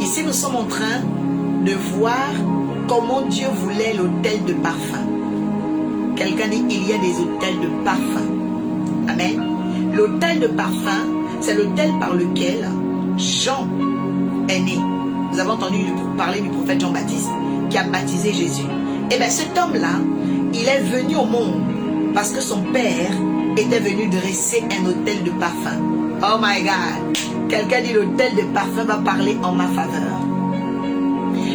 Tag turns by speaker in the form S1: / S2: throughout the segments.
S1: Ici, nous sommes en train de voir comment Dieu voulait l'autel de parfum. Quelqu'un dit, il y a des autels de parfum. Amen. L'autel de parfum, c'est l'autel par lequel Jean est né. Vous avez entendu parler du prophète Jean-Baptiste qui a baptisé Jésus. Et bien cet homme-là, il est venu au monde parce que son père était venu dresser un autel de parfum. Oh my God! Quelqu'un dit l'autel de parfum va parler en ma faveur.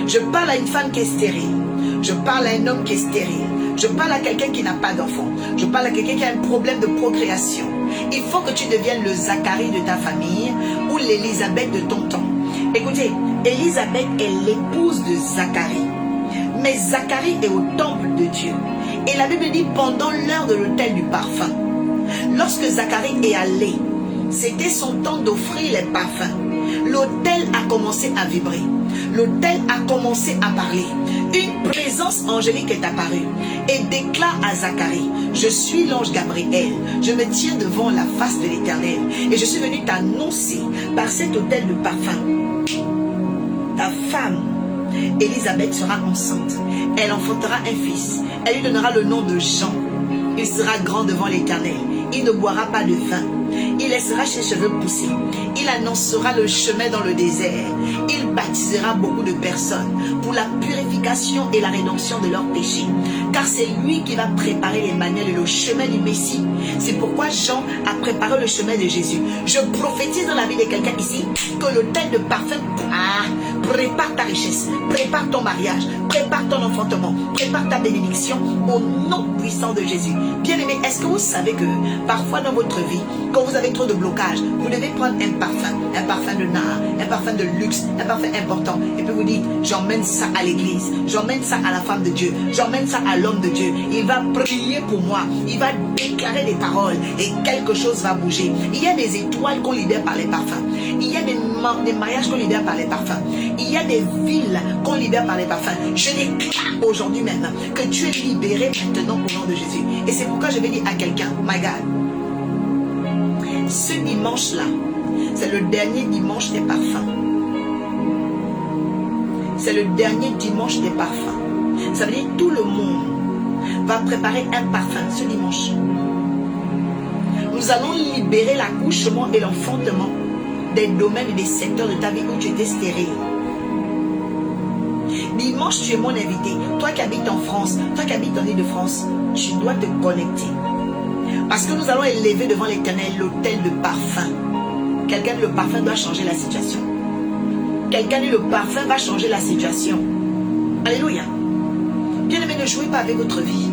S1: Je parle à une femme qui est stérile. Je parle à un homme qui est stérile. Je parle à quelqu'un qui n'a pas d'enfant. Je parle à quelqu'un qui a un problème de procréation. Il faut que tu deviennes le Zacharie de ta famille ou l'Élisabeth de ton temps. Écoutez, Élisabeth est l'épouse de Zacharie. Mais Zacharie est au temple de Dieu. Et la Bible dit pendant l'heure de l'autel du parfum. Lorsque Zacharie est allé, c'était son temps d'offrir les parfums. L'autel a commencé à vibrer. L'autel a commencé à parler. Une présence angélique est apparue et déclare à Zacharie, je suis l'ange Gabriel, je me tiens devant la face de l'Éternel et je suis venu t'annoncer par cet autel de parfum. Ta femme, Élisabeth, sera enceinte. Elle enfantera un fils. Elle lui donnera le nom de Jean. Il sera grand devant l'Éternel. Il ne boira pas de vin. Il laissera ses cheveux pousser. Il annoncera le chemin dans le désert. Il baptisera beaucoup de personnes pour la purification et la rédemption de leurs péchés. Car c'est lui qui va préparer les manières et le chemin du Messie. C'est pourquoi Jean a préparé le chemin de Jésus. Je prophétise dans la vie de quelqu'un ici que l'autel de parfum prépare ta richesse, prépare ton mariage, prépare ton enfantement, prépare ta bénédiction au nom puissant de Jésus. Bien-aimé, est-ce que vous savez que parfois dans votre vie, quand vous avez trop de blocages, vous devez prendre un parfum de nard, un parfum de luxe, un parfum important, et puis vous dites, j'emmène ça à l'église, j'emmène ça à la femme de Dieu, j'emmène ça à l'homme de Dieu, il va prier pour moi, il va déclarer des paroles et quelque chose va bouger. Il y a des étoiles qu'on libère par les parfums, il y a des mariages qu'on libère par les parfums, il y a des villes qu'on libère par les parfums. Je déclare aujourd'hui même que tu es libéré maintenant au nom de Jésus. Et c'est pourquoi je vais dire à quelqu'un, my God, ce dimanche-là, c'est le dernier dimanche des parfums. C'est le dernier dimanche des parfums. Ça veut dire que tout le monde va préparer un parfum ce dimanche. Nous allons libérer l'accouchement et l'enfantement des domaines et des secteurs de ta vie où tu étais stérile. Dimanche, tu es mon invité. Toi qui habites en France, toi qui habites en Île-de-France, tu dois te connecter. Parce que nous allons élever devant l'Éternel l'autel de parfum. Quelqu'un dit le parfum doit changer la situation. Quelqu'un dit le parfum va changer la situation. Alléluia. Bien-aimé, ne jouez pas avec votre vie.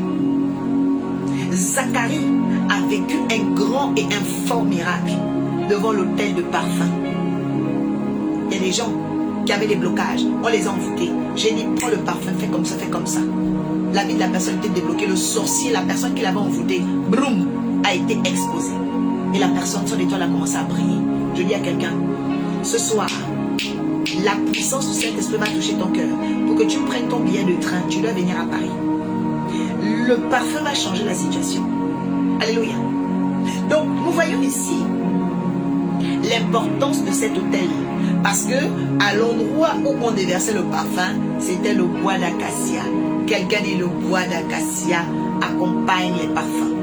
S1: Zacharie a vécu un grand et un fort miracle devant l'autel de parfum. Il y a des gens qui avaient des blocages, on les a envoûtés. J'ai dit, prends le parfum, fais comme ça, fais comme ça. La vie de la personne était débloquée. Le sorcier, la personne qui l'avait envoûté, broum, a été exposée. Et la personne, son étoile a commencé à briller. Je dis à quelqu'un, ce soir, la puissance du Saint-Esprit va toucher ton cœur. Pour que tu prennes ton billet de train, tu dois venir à Paris. Le parfum va changer la situation. Alléluia. Donc, nous voyons ici l'importance de cet autel. Parce que à l'endroit où on déversait le parfum, c'était le bois d'acacia. Quelqu'un dit le bois d'acacia accompagne les parfums.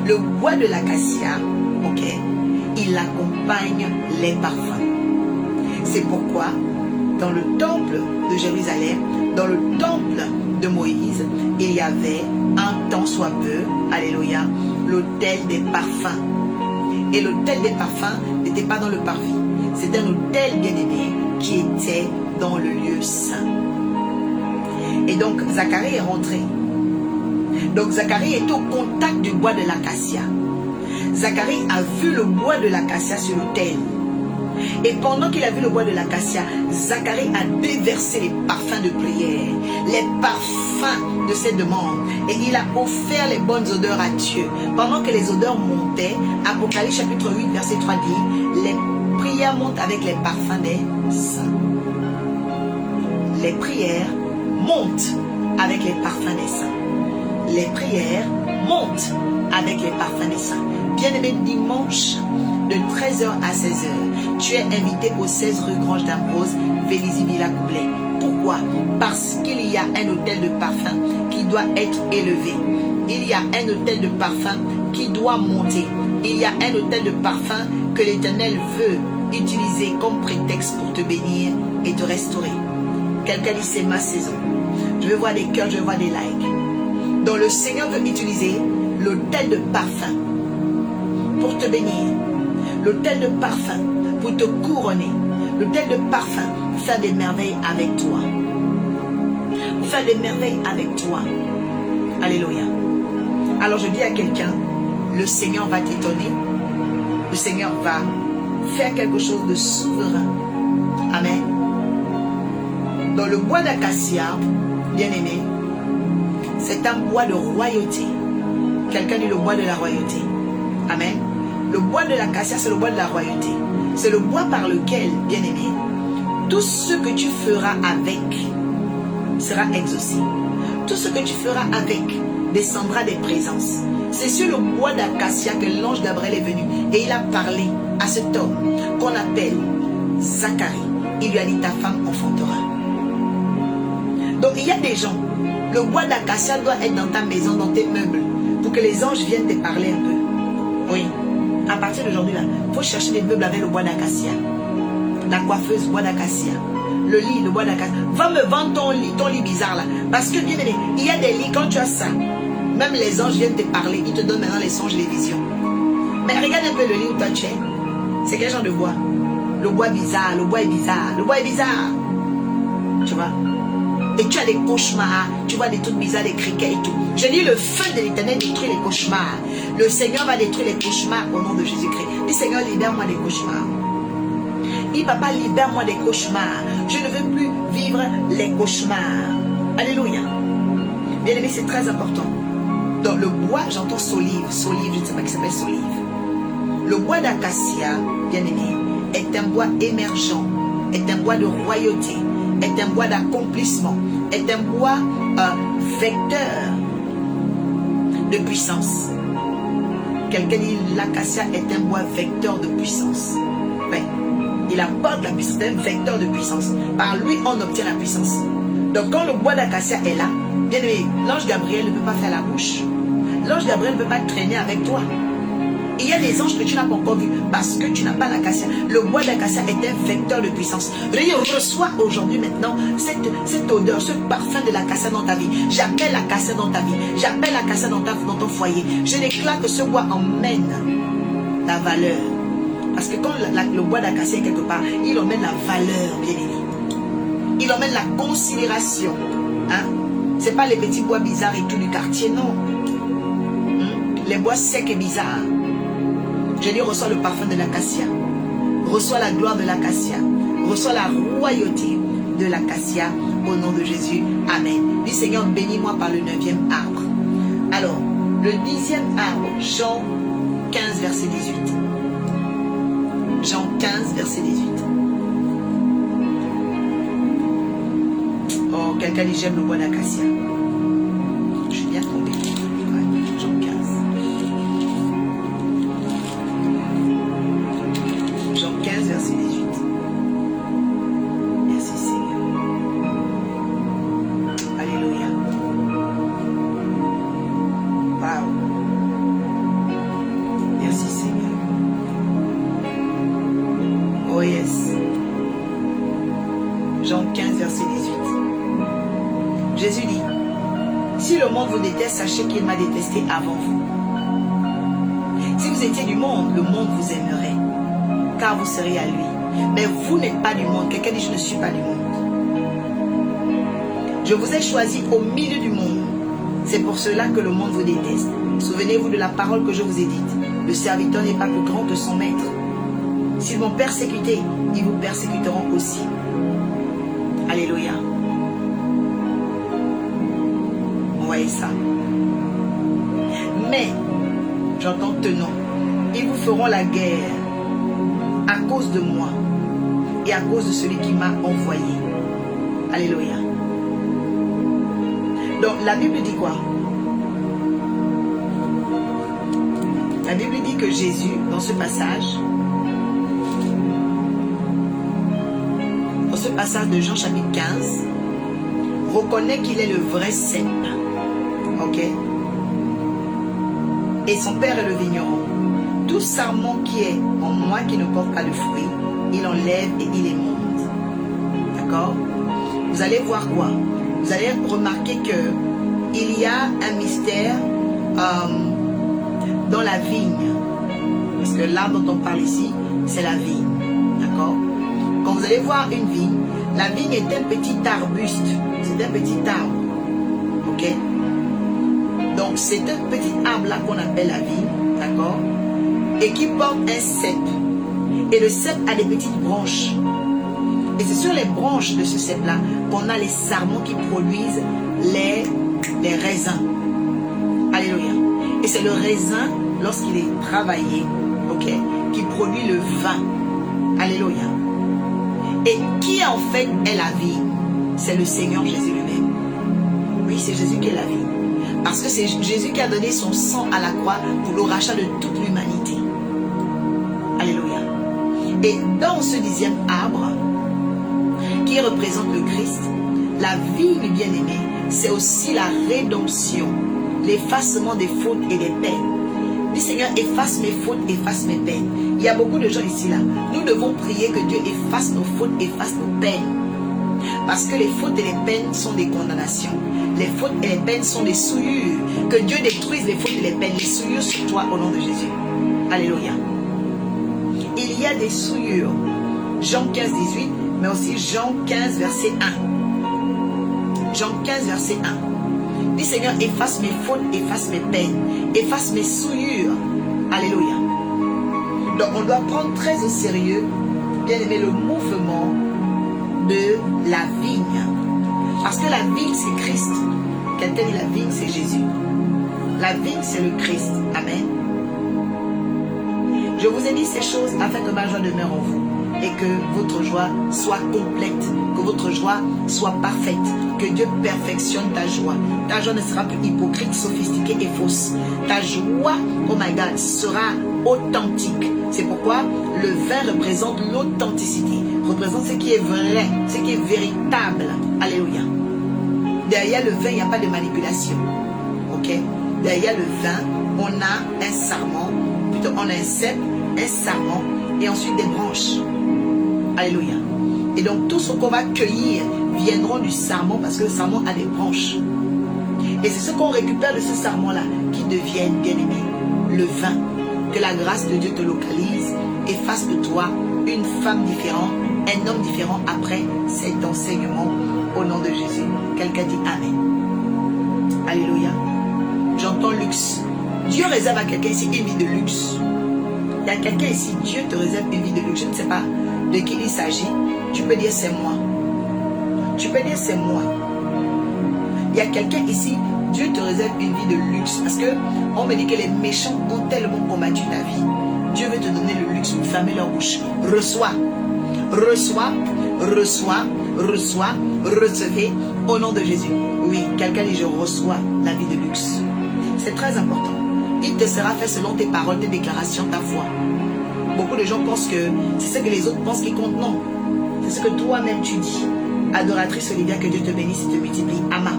S1: Le bois de l'acacia, ok, il accompagne les parfums. C'est pourquoi dans le temple de Jérusalem, dans le temple de Moïse, il y avait un tant soit peu, alléluia, l'autel des parfums. Et l'autel des parfums n'était pas dans le parvis. C'était un autel bien-aimé qui était dans le lieu saint. Et donc, Zacharie est rentré. Donc, Zacharie est au contact du bois de l'acacia. Zacharie a vu le bois de l'acacia sur l'autel. Et pendant qu'il a vu le bois de l'acacia, Zacharie a déversé les parfums de prière, les parfums de ses demandes. Et il a offert les bonnes odeurs à Dieu. Pendant que les odeurs montaient, Apocalypse chapitre 8, verset 3 dit, les prières montent avec les parfums des saints. Les prières montent avec les parfums des saints. Les prières montent avec les parfums des saints. Bien-aimé, dimanche, de 13h à 16h. Tu es invité au 16 rue Grange d'Ambrose, Vélizy Villa Coublet. Pourquoi? Parce qu'il y a un hôtel de parfum qui doit être élevé. Il y a un hôtel de parfum qui doit monter. Il y a un hôtel de parfum que l'Éternel veut utiliser comme prétexte pour te bénir et te restaurer. Quelqu'un dit c'est ma saison. Je veux voir des cœurs, je veux voir des likes. Donc le Seigneur veut utiliser l'hôtel de parfum pour te bénir. L'hôtel de parfum pour te couronner. L'hôtel de parfum pour faire des merveilles avec toi. Pour faire des merveilles avec toi. Alléluia. Alors je dis à quelqu'un, le Seigneur va t'étonner. Le Seigneur va faire quelque chose de souverain. Amen. Dans le bois d'acacia, bien aimé, c'est un bois de royauté. Quelqu'un dit le bois de la royauté. Amen. Le bois de l'acacia, c'est le bois de la royauté. C'est le bois par lequel, bien aimé, tout ce que tu feras avec sera exaucé. Tout ce que tu feras avec descendra des présences. C'est sur le bois d'acacia que l'ange Gabriel est venu et il a parlé à cet homme qu'on appelle Zacharie. Il lui a dit ta femme enfantera. Donc il y a des gens, le bois d'acacia doit être dans ta maison, dans tes meubles, pour que les anges viennent te parler un peu. Oui, à partir d'aujourd'hui, il faut chercher des meubles avec le bois d'acacia. La coiffeuse, bois d'acacia. Le lit, le bois d'acacia. Va me vendre ton lit bizarre là. Parce que bien aimé, il y a des lits, quand tu as ça, même les anges viennent te parler, ils te donnent maintenant les songes, les visions. Mais regarde un peu le lit où toi tu es. C'est quel genre de bois? Le bois bizarre, le bois est bizarre, le bois est bizarre. Tu vois? Et tu as des cauchemars, tu vois des trucs bizarres, des criquets et tout. Je dis le feu de l'Éternel détruit les cauchemars. Le Seigneur va détruire les cauchemars au nom de Jésus-Christ. Dis Seigneur, libère-moi des cauchemars. Dis papa, libère-moi des cauchemars. Je ne veux plus vivre les cauchemars. Alléluia. Bien aimé, c'est très important. Dans le bois, j'entends solive, je ne sais pas qui s'appelle solive. Le bois d'acacia, bien aimé, est un bois émergent, est un bois de royauté, est un bois d'accomplissement, est un bois vecteur de puissance. Quelqu'un dit l'acacia est un bois vecteur de puissance. Ouais. Il apporte la puissance, c'est un vecteur de puissance. Par lui, on obtient la puissance. Donc quand le bois d'acacia est là, bien aimé, l'ange Gabriel ne peut pas faire la bouche. L'ange Gabriel ne peut pas traîner avec toi. Il y a des anges que tu n'as pas encore vus parce que tu n'as pas l'acacia. Le bois d'acacia est un vecteur de puissance. Reçois aujourd'hui maintenant cette odeur, ce parfum de l'acacia dans ta vie. J'appelle l'acacia dans ta vie. J'appelle l'acacia dans ton foyer. Je déclare que ce bois emmène la valeur. Parce que quand le bois d'acacia est quelque part, il emmène la valeur, bien aimé. Il emmène la considération. Hein? Ce n'est pas les petits bois bizarres et tout du quartier, non. Les bois secs et bizarres. Je dis, reçois le parfum de l'acacia. Reçois la gloire de l'acacia. Reçois la royauté de l'acacia au nom de Jésus. Amen. Dis Seigneur, bénis-moi par le 9e arbre. Alors, le 10e arbre, Jean 15, verset 18. Jean 15, verset 18. Oh, quelqu'un dit, j'aime le bois d'acacia. Je suis bien tombé. Jean 15. Jean 15, verset 18. Merci Seigneur. Alléluia. Wow. Merci Seigneur. Oh yes. Jean 15, verset 18. Jésus dit, si le monde vous déteste, sachez qu'il m'a détesté avant vous. Si vous étiez du monde, le monde vous aimerait, car vous seriez à lui. Mais vous n'êtes pas du monde. Quelqu'un dit, je ne suis pas du monde. Je vous ai choisi au milieu du monde. C'est pour cela que le monde vous déteste. Souvenez-vous de la parole que je vous ai dite. Le serviteur n'est pas plus grand que son maître. S'ils m'ont persécuté, ils vous persécuteront aussi. Alléluia. Vous voyez ça. Mais, j'entends tenons, ils vous feront la guerre à cause de moi et à cause de celui qui m'a envoyé. Alléluia. Donc, la Bible dit quoi? La Bible dit que Jésus, dans ce passage, ce passage de Jean chapitre 15, reconnaît qu'il est le vrai cep. Ok? Et son père est le vigneron. Tout sarment qui est en moi qui ne porte pas de fruits, il enlève et il les monte. D'accord? Vous allez voir quoi? Vous allez remarquer que il y a un mystère dans la vigne. Parce que l'arbre dont on parle ici, c'est la vigne. D'accord? Quand vous allez voir une vigne, la vigne est un petit arbuste. C'est un petit arbre. Ok? Donc c'est un petit arbre là qu'on appelle la vigne. D'accord? Et qui porte un cep. Et le cep a des petites branches. Et c'est sur les branches de ce cep-là qu'on a les sarments qui produisent les raisins. Alléluia. Et c'est le raisin, lorsqu'il est travaillé, ok, qui produit le vin. Alléluia. Et qui en fait est la vie? C'est le Seigneur Jésus lui-même. Oui, c'est Jésus qui est la vie. Parce que c'est Jésus qui a donné son sang à la croix pour le rachat de toute l'humanité. Alléluia. Et dans ce 10e arbre, qui représente le Christ, la vigne bien-aimée, c'est aussi la rédemption, l'effacement des fautes et des peines. Dis Seigneur, efface mes fautes, efface mes peines. Il y a beaucoup de gens ici là. Nous devons prier que Dieu efface nos fautes, efface nos peines. Parce que les fautes et les peines sont des condamnations. Les fautes et les peines sont des souillures. Que Dieu détruise les fautes et les peines, les souillures sur toi au nom de Jésus. Alléluia. Il y a des souillures. Jean 15, 18, mais aussi Jean 15, verset 1. Jean 15, verset 1. Dis Seigneur, efface mes fautes, efface mes peines, efface mes souillures. Alléluia. Donc on doit prendre très au sérieux, bien aimé, le mouvement de la vigne. Parce que la vigne c'est Christ. Quelqu'un dit la vigne c'est Jésus. La vigne c'est le Christ. Amen. Je vous ai dit ces choses afin que ma joie demeure en vous et que votre joie soit complète, que votre joie soit parfaite, que Dieu perfectionne ta joie. Ta joie ne sera plus hypocrite, sophistiquée et fausse. Ta joie, oh my God, sera authentique. C'est pourquoi le vin représente l'authenticité, représente ce qui est vrai, ce qui est véritable. Alléluia. Derrière le vin, il n'y a pas de manipulation. Ok? Derrière le vin, on a un sarment, plutôt on a un cep, un sarment et ensuite des branches. Alléluia. Et donc tout ce qu'on va cueillir viendront du sarment parce que le sarment a des branches. Et c'est ce qu'on récupère de ce sarment-là qui deviennent, bien aimé, le vin. Que la grâce de Dieu te localise et fasse de toi une femme différente, un homme différent après cet enseignement au nom de Jésus. Quelqu'un dit Amen. Alléluia. J'entends luxe. Dieu réserve à quelqu'un ici une vie de luxe. Il y a quelqu'un ici, Dieu te réserve une vie de luxe. Je ne sais pas de qui il s'agit. Tu peux dire c'est moi. Tu peux dire c'est moi. Il y a quelqu'un ici, Dieu te réserve une vie de luxe. Parce que on me dit que les méchants ont tellement combattu ta vie. Dieu veut te donner le luxe pour fermer leur bouche. Reçois. Reçois. Reçois. Reçois. Recevez au nom de Jésus. Oui, quelqu'un dit je reçois la vie de luxe. C'est très important. Il te sera fait selon tes paroles, tes déclarations, ta foi. Beaucoup de gens pensent que c'est ce que les autres pensent qui compte. Non. C'est ce que toi-même tu dis. Adoratrice Olivia, que Dieu te bénisse et te multiplie. Ama,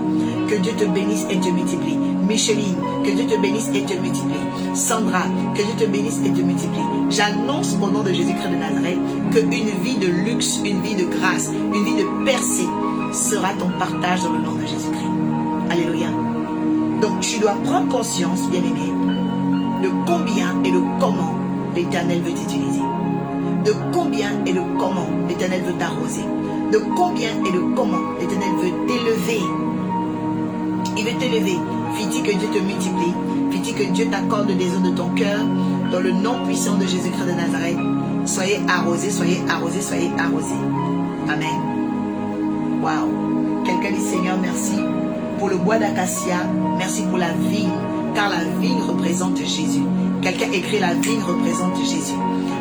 S1: que Dieu te bénisse et te multiplie. Micheline, que Dieu te bénisse et te multiplie. Sandra, que Dieu te bénisse et te multiplie. J'annonce au nom de Jésus-Christ de Nazareth qu'une vie de luxe, une vie de grâce, une vie de percée sera ton partage dans le nom de Jésus-Christ. Alléluia. Donc tu dois prendre conscience, bien-aimé, de combien et de comment l'Éternel veut t'utiliser. De combien et de comment l'Éternel veut t'arroser. De combien et de comment l'Éternel veut t'élever. Il veut t'élever. Fit-il que Dieu te multiplie. Fit-il que Dieu t'accorde des eaux de ton cœur. Dans le nom puissant de Jésus-Christ de Nazareth. Soyez arrosés, soyez arrosés, soyez arrosés. Amen. Waouh. Quelqu'un dit Seigneur, merci pour le bois d'acacia. Merci pour la vigne. Car la vigne représente Jésus. Quelqu'un écrit la vigne représente Jésus.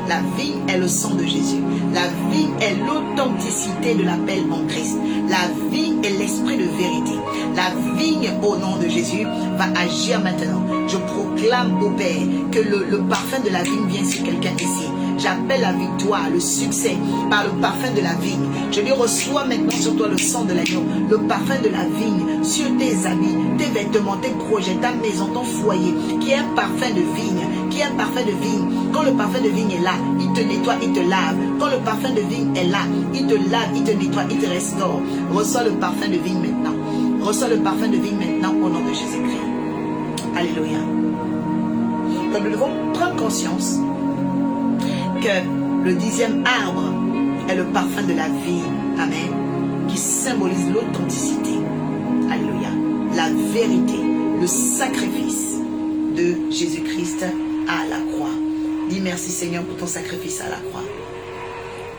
S1: La vigne est le sang de Jésus. La vigne est l'authenticité de l'appel en Christ. La vigne est l'esprit de vérité. La vigne, au nom de Jésus, va agir maintenant. Je proclame au Père que le parfum de la vigne vient sur quelqu'un ici. J'appelle la victoire, le succès par le parfum de la vigne. Je lui reçois maintenant sur toi le sang de l'agneau, le parfum de la vigne, sur tes habits, tes vêtements, tes projets, ta maison, ton foyer, qui est un parfum de vigne, qui est un parfum de vigne. Quand le parfum de vigne est là, il te nettoie, il te lave. Quand le parfum de vigne est là, il te lave, il te nettoie, il te restaure. Reçois le parfum de vigne maintenant. Reçois le parfum de vigne maintenant au nom de Jésus-Christ. Alléluia. Donc nous devons prendre conscience que le 10e arbre est le parfum de la vie. Amen. Qui symbolise l'authenticité. Alléluia. La vérité, le sacrifice de Jésus-Christ à la croix. Dis merci Seigneur pour ton sacrifice à la croix.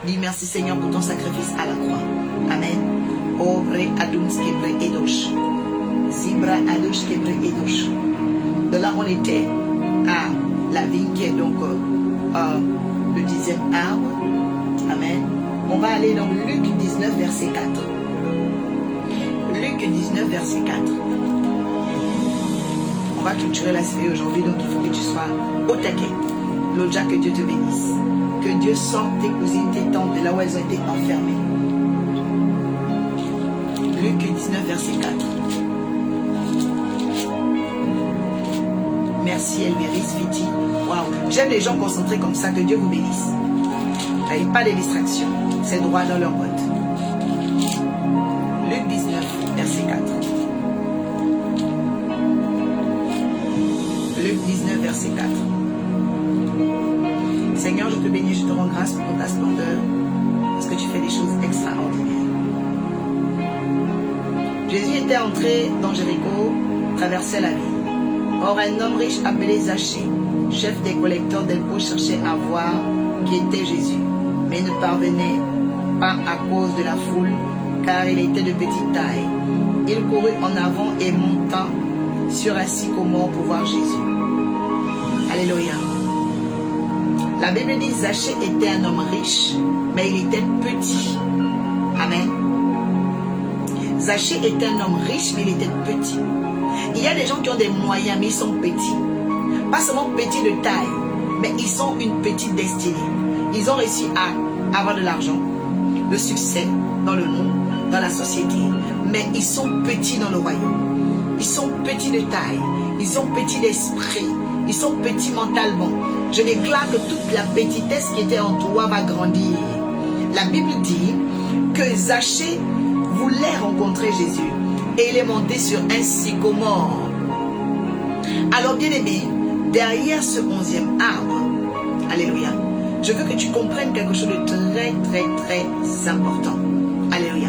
S1: Dis merci Seigneur pour ton sacrifice à la croix. Amen. Obre adums kebre edosh. Zibra adosh kebre edosh. De là on était à la vigne qui est donc le 10e arbre. Amen. On va aller dans Luc 19 verset 4. Luc 19 verset 4. On va clôturer la série aujourd'hui, donc il faut que tu sois au taquet. L'Oja, que Dieu te bénisse. Que Dieu sorte tes cousines, tes tantes de là où elles ont été enfermées. Luc 19 verset 4. Merci Elvéris Viti. Waouh, j'aime les gens concentrés comme ça. Que Dieu vous bénisse. N'ayez pas de distractions. C'est droit dans leur botte. Luc 19 verset 4. Luc 19 verset 4. Seigneur, je te bénis, je te rends grâce pour ta splendeur, parce que tu fais des choses extraordinaires. Jésus était entré dans Jéricho, traversait la ville. Or, un homme riche appelé Zachée, chef des collecteurs d'impôts, cherchait à voir qui était Jésus, mais ne parvenait pas à cause de la foule, car il était de petite taille. Il courut en avant et monta sur un sycomore pour voir Jésus. Alléluia. La Bible dit que Zachée était un homme riche, mais il était petit. Amen. Zachée était un homme riche, mais il était petit. Il y a des gens qui ont des moyens, mais ils sont petits. Pas seulement petits de taille, mais ils ont une petite destinée. Ils ont réussi à avoir de l'argent, le succès dans le monde, dans la société. Mais ils sont petits dans le royaume. Ils sont petits de taille. Ils sont petits d'esprit. Ils sont petits mentalement. Je déclare que toute la petitesse qui était en toi va grandir. La Bible dit que Zachée voulait rencontrer Jésus et il est monté sur un sycomore. Alors bien aimé, derrière ce 11e arbre, alléluia, je veux que tu comprennes quelque chose de très très très important. Alléluia.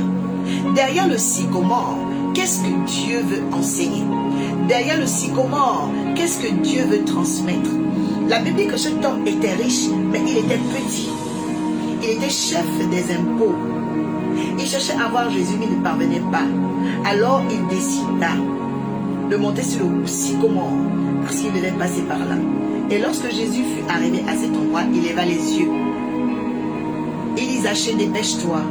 S1: Derrière le sycomore, qu'est-ce que Dieu veut enseigner? Derrière le sycomore, qu'est-ce que Dieu veut transmettre? La Bible dit que cet homme était riche, mais il était petit. Il était chef des impôts. Il cherchait à voir Jésus, mais il ne parvenait pas. Alors il décida de monter sur le sycomore, parce qu'il devait passer par là. Et lorsque Jésus fut arrivé à cet endroit, il leva les yeux. Il dit, Zachée, dépêche-toi.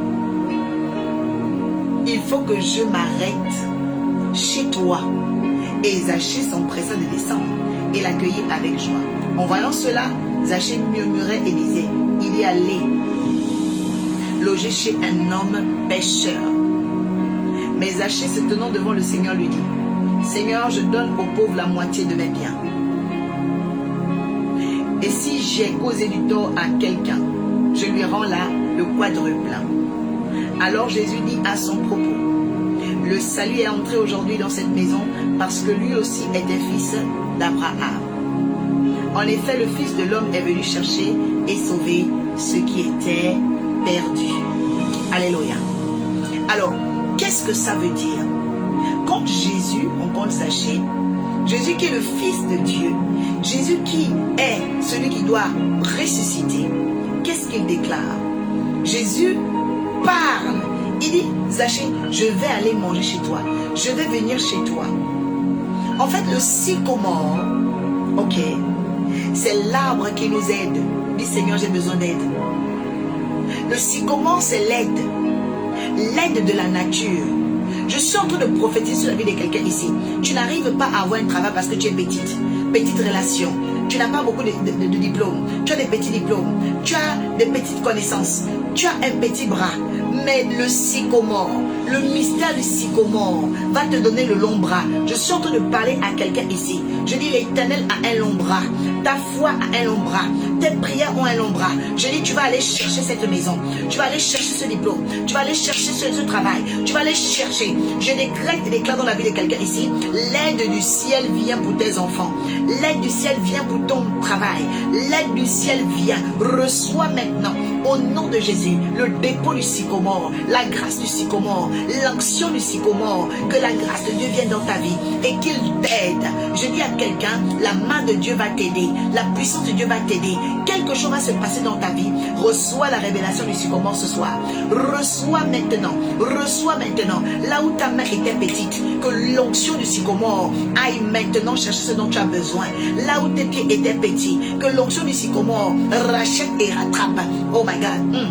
S1: Il faut que je m'arrête chez toi. Et Zachée s'empressa de descendre et l'accueillit avec joie. En voyant cela, Zachée murmurait et disait, il y allait loger chez un homme pécheur. Mais Zachée, se tenant devant le Seigneur, lui dit, Seigneur, je donne aux pauvres la moitié de mes biens. Et si j'ai causé du tort à quelqu'un, je lui rends là le quadruple. Alors Jésus dit à son propos, le salut est entré aujourd'hui dans cette maison parce que lui aussi était fils d'Abraham. En effet, le Fils de l'homme est venu chercher et sauver ceux qui étaient perdus. Alléluia. Alors, qu'est-ce que ça veut dire? Quand Jésus rencontre Zachée, Jésus qui est le Fils de Dieu, Jésus qui est celui qui doit ressusciter, qu'est-ce qu'il déclare? Jésus parle. Il dit, Zachée, je vais aller manger chez toi. Je vais venir chez toi. En fait, le sycomore, ok, c'est l'arbre qui nous aide. Dis, Seigneur, j'ai besoin d'aide. Le sycomore, c'est l'aide. L'aide de la nature. Je suis en train de prophétiser sur la vie de quelqu'un ici. Tu n'arrives pas à avoir un travail parce que tu es petite. Petite relation. tu n'as pas beaucoup de diplômes, tu as des petits diplômes, tu as des petites connaissances, tu as un petit bras, mais le sycomore, le mystère du sycomore va te donner le long bras. Je suis en train de parler à quelqu'un ici. Je dis l'Éternel a un long bras, ta foi a un long bras, tes prières ont un long bras. Je dis tu vas aller chercher cette maison, tu vas aller chercher ce diplôme, tu vas aller chercher ce travail, tu vas aller chercher. Je déclare dans la vie de quelqu'un ici, l'aide du ciel vient pour tes enfants, l'aide du ciel vient pour ton travail, l'aide du ciel vient, reçois maintenant au nom de Jésus le dépôt du sycomore, la grâce du sycomore, l'onction du sycomore, que la grâce de Dieu vienne dans ta vie et qu'il t'aide. Je dis à quelqu'un, la main de Dieu va t'aider, la puissance de Dieu va t'aider, quelque chose va se passer dans ta vie. Reçois la révélation du sycomore ce soir, reçois maintenant, là où ta main était petite, que l'onction du sycomore aille maintenant chercher ce dont tu as besoin, là où tes pieds étaient petits, que l'onction du sycomore rachète et rattrape. Oh my God,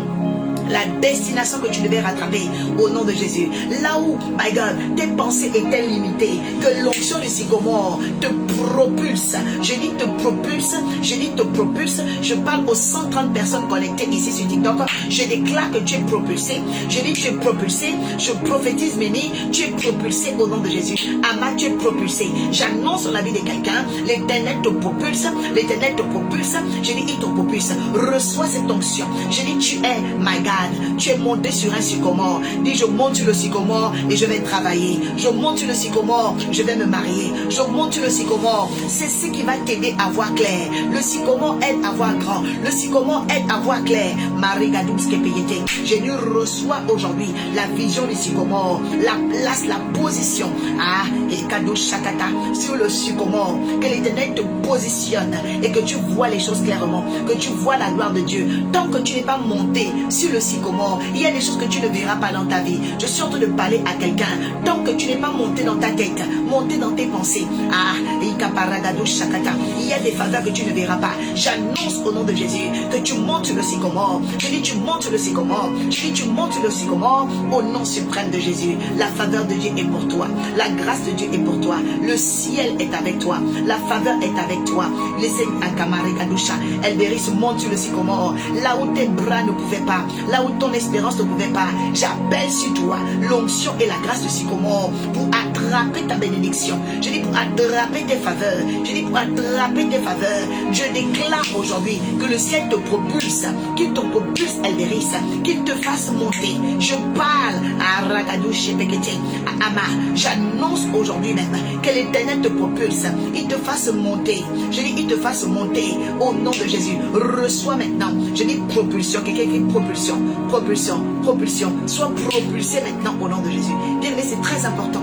S1: la destination que tu devais rattraper au nom de Jésus. Là où, my God, tes pensées étaient limitées, que l'onction du sycomore te propulse. Je dis te propulse, je dis te propulse. Je parle aux 130 personnes connectées ici sur TikTok. Je déclare que tu es propulsé. Je dis tu es propulsé. Je prophétise, Méni, tu es propulsé au nom de Jésus. Ama, tu es propulsé. J'annonce sur la vie de quelqu'un, l'Éternel te propulse, l'Éternel te propulse. Je dis il te propulse. Reçois cette onction. Je dis tu es, my God, tu es monté sur un sycomore. Dis je monte sur le sycomore et je vais travailler. Je monte sur le sycomore, je vais me marier. Je monte sur le sycomore. C'est ce qui va t'aider à voir clair. Le sycomore aide à voir grand. Le sycomore aide à voir clair. Marie Gadouske Payete. Je lui reçois aujourd'hui la vision du sycomore, la place, la position. Ah, et Kado Shakata sur le sycomore. Que l'Éternel te positionne et que tu vois les choses clairement. Que tu vois la gloire de Dieu. Tant que tu n'es pas monté sur le sycomore, il y a des choses que tu ne verras pas dans ta vie. Je suis en train de parler à quelqu'un. Tant que tu n'es pas monté dans ta tête, monté dans tes pensées, ah, il y a des faveurs que tu ne verras pas. J'annonce au nom de Jésus que tu montes sur le sycomore. Je dis tu montes sur le sycomore. Je dis tu montes sur le sycomore au nom suprême de Jésus. La faveur de Dieu est pour toi. La grâce de Dieu est pour toi. Le ciel est avec toi. La faveur est avec toi. Laissez Akamari Kadusha. Elberis monte sur le sycomore. Là où tes bras ne pouvaient pas, là où ton espérance ne pouvait pas, j'appelle sur toi l'onction et la grâce du sycomore pour attraper ta bénédiction. Je dis pour attraper tes faveurs. Je dis pour attraper tes faveurs. Je déclare aujourd'hui que le ciel te propulse, qu'il te propulse, Elderis, qu'il te fasse monter. Je parle à Rakadouche Pekete, à Ama. J'annonce aujourd'hui même que l'Éternel te propulse, il te fasse monter. Je dis il te fasse monter au nom de Jésus. Reçois maintenant. Je dis propulsion. Quelqu'un qui propulsion, propulsion, propulsion. Sois propulsé maintenant au nom de Jésus. Bien-aimé, c'est très important.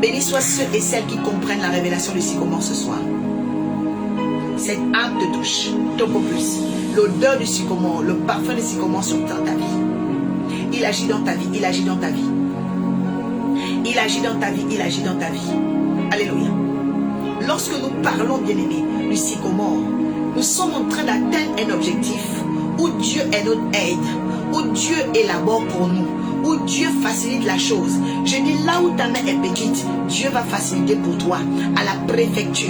S1: Bénis soient ceux et celles qui comprennent la révélation du sycomore ce soir. Cette âme te touche, te propulse. L'odeur du sycomore, le parfum du sycomore sur ta vie. Il agit dans ta vie, il agit dans ta vie. Il agit dans ta vie, il agit dans ta vie. Alléluia. Lorsque nous parlons, bien-aimés, du sycomore, nous sommes en train d'atteindre un objectif où Dieu est notre aide, où Dieu élabore pour nous, où Dieu facilite la chose. Je dis là où ta main est petite, Dieu va faciliter pour toi, à la préfecture,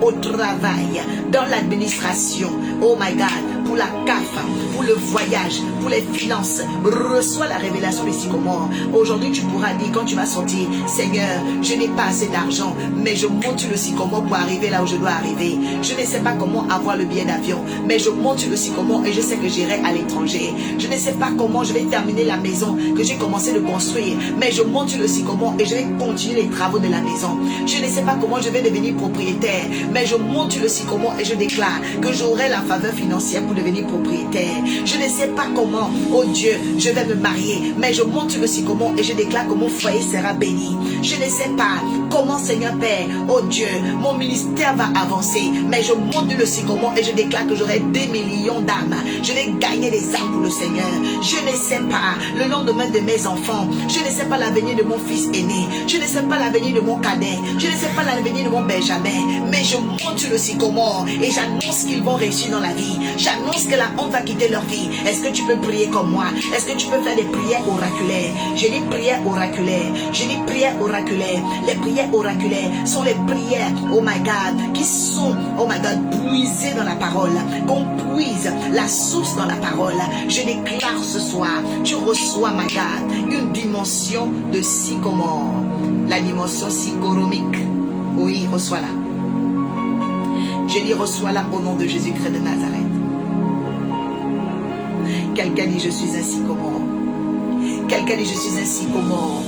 S1: au travail, dans l'administration. Oh my God, pour la CAF, pour le voyage, pour les finances. Reçois la révélation du sycomore. Aujourd'hui, tu pourras dire quand tu vas sortir, Seigneur, je n'ai pas assez d'argent, mais je monte sur le sycomore pour arriver là où je dois arriver. Je ne sais pas comment avoir le billet d'avion, mais je monte sur le sycomore et je sais que j'irai à l'étranger. Je ne sais pas comment je vais terminer la maison que j'ai commencé de construire, mais je monte sur le sycomore et je vais continuer les travaux de la maison. Je ne sais pas comment je vais devenir propriétaire, mais je monte sur le sycomore et je déclare que j'aurai la faveur financière pour devenir propriétaire. Je ne sais pas comment, oh Dieu, je vais me marier, mais je monte sur le sycomore et je déclare que mon foyer sera béni. Je ne sais pas comment, Seigneur Père, oh Dieu, mon ministère va avancer, mais je monte sur le sycomore et je déclare que j'aurai des millions d'âmes. Je vais gagner des âmes pour le Seigneur. Je ne sais pas le lendemain de mes enfants. Je ne sais pas l'avenir de mon fils aîné. Je ne sais pas l'avenir de mon cadet. Je ne sais pas l'avenir de mon Benjamin. Mais je monte sur le sycomore et j'annonce qu'ils vont réussir dans la vie. J'annonce que la honte va quitter leur vie. Est-ce que tu peux prier comme moi? Est-ce que tu peux faire des prières oraculaires? J'ai dit prières oraculaires. J'ai dit prières oraculaires. Les prières oraculaires sont les prières, oh my God, qui sont, oh my God, puisées dans la parole. Qu'on puise la source dans la parole. Je déclare ce soir, tu reçois, my God, une dimension de sycomore. La dimension psychoromique. Oui, reçois-la. Je dis reçois-la au nom de Jésus-Christ de Nazareth. Quelqu'un dit je suis un sycomore. Quelqu'un dit je suis un sycomore.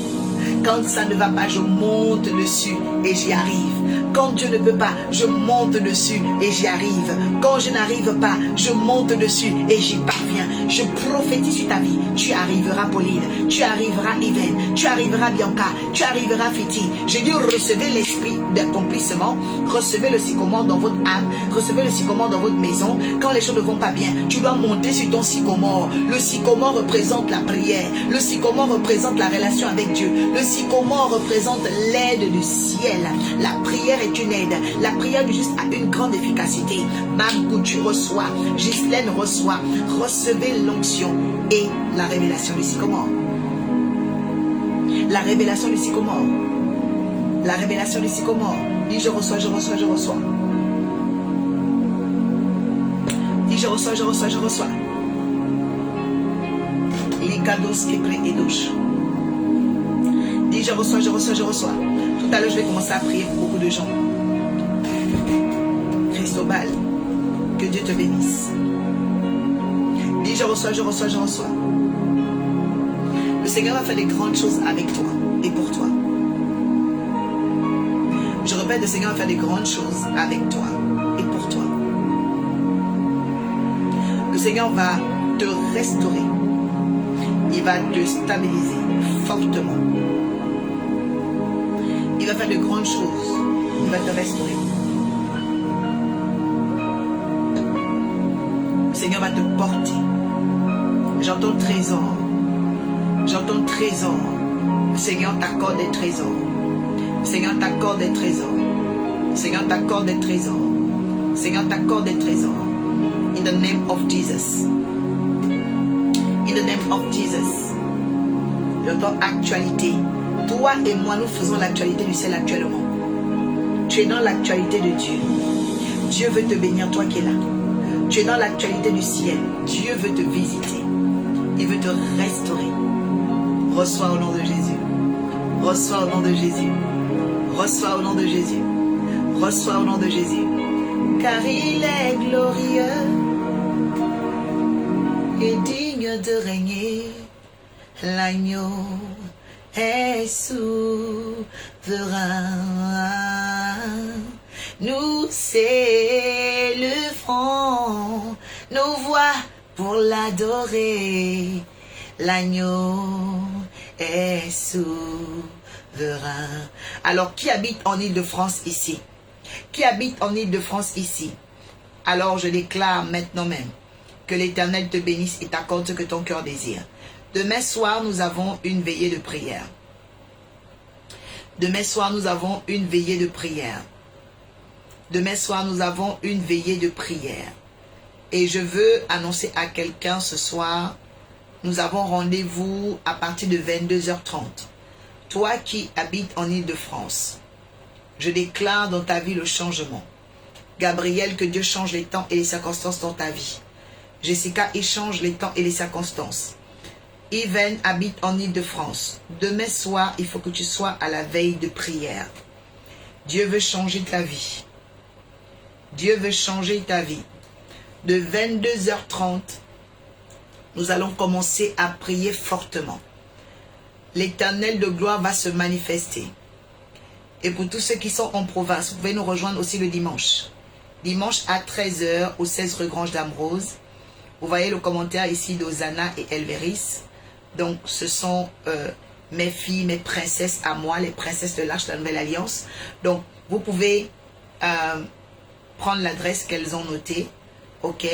S1: Quand ça ne va pas, je monte dessus et j'y arrive. Quand Dieu ne peut pas, je monte dessus et j'y arrive. Quand je n'arrive pas, je monte dessus et j'y parviens. Je prophétise sur ta vie. Tu arriveras, Pauline. Tu arriveras, Yvaine. Tu arriveras, Bianca. Tu arriveras, Fiti. J'ai dit recevez l'esprit d'accomplissement. Recevez le sycomore dans votre âme. Recevez le sycomore dans votre maison. Quand les choses ne vont pas bien, tu dois monter sur ton sycomore. Le sycomore représente la prière. Le sycomore représente la relation avec Dieu. Le sycomore représente l'aide du ciel. La prière est une aide. La prière du juste a une grande efficacité. Mamkou, tu reçois. Ghislaine reçoit. Recevez l'onction et la révélation du sycomore. La révélation du sycomore. La révélation du sycomore. Dis je reçois, je reçois, je reçois. Dis je reçois, je reçois, je reçois. Les cadeaux qui prennent et douches. Dis je reçois, je reçois, je reçois. Tout à l'heure, je vais commencer à prier pour beaucoup de gens. Christobal, que Dieu te bénisse. Dis je reçois, je reçois, je reçois. Le Seigneur va faire des grandes choses avec toi et pour toi. Je répète, le Seigneur va faire des grandes choses avec toi et pour toi. Le Seigneur va te restaurer. Il va te stabiliser fortement. Il va faire de grandes choses. Il va te restaurer. Le Seigneur va te porter. J'entends trésor. J'entends trésor. Le Seigneur t'accorde des trésors. Le Seigneur t'accorde des trésors. Le Seigneur t'accorde des trésors. Le Seigneur t'accorde des trésors. In the name of Jesus. In the name of Jesus. J'entends actualité. Toi et moi, nous faisons l'actualité du ciel actuellement. Tu es dans l'actualité de Dieu. Dieu veut te bénir, toi qui es là. Tu es dans l'actualité du ciel. Dieu veut te visiter. Il veut te restaurer. Reçois au nom de Jésus. Reçois au nom de Jésus. Reçois au nom de Jésus. Reçois au nom de Jésus. Car il est glorieux et digne de régner. L'agneau est souverain. Nous célébrons nos voix pour l'adorer. L'agneau est souverain. Alors, qui habite en Île-de-France ici? Qui habite en Île-de-France ici? Alors, je déclare maintenant même que l'Éternel te bénisse et t'accorde ce que ton cœur désire. Demain soir, nous avons une veillée de prière. Demain soir, nous avons une veillée de prière. Demain soir, nous avons une veillée de prière. Et je veux annoncer à quelqu'un ce soir, nous avons rendez-vous à partir de 22h30. Toi qui habites en Île-de-France, je déclare dans ta vie le changement. Gabriel, que Dieu change les temps et les circonstances dans ta vie. Jessica, il change les temps et les circonstances. Yvaine habite en Île-de-France. Demain soir, il faut que tu sois à la veille de prière. Dieu veut changer ta vie. Dieu veut changer ta vie. De 22h30, nous allons commencer à prier fortement. L'Éternel de gloire va se manifester. Et pour tous ceux qui sont en province, vous pouvez nous rejoindre aussi le dimanche. Dimanche à 13h au 16 rue Grange d'Ambrose. Vous voyez le commentaire ici d'Ozana et Elveris. Donc ce sont mes filles, mes princesses à moi, les princesses de l'Arche de la Nouvelle Alliance. Donc vous pouvez prendre l'adresse qu'elles ont notée. Ok.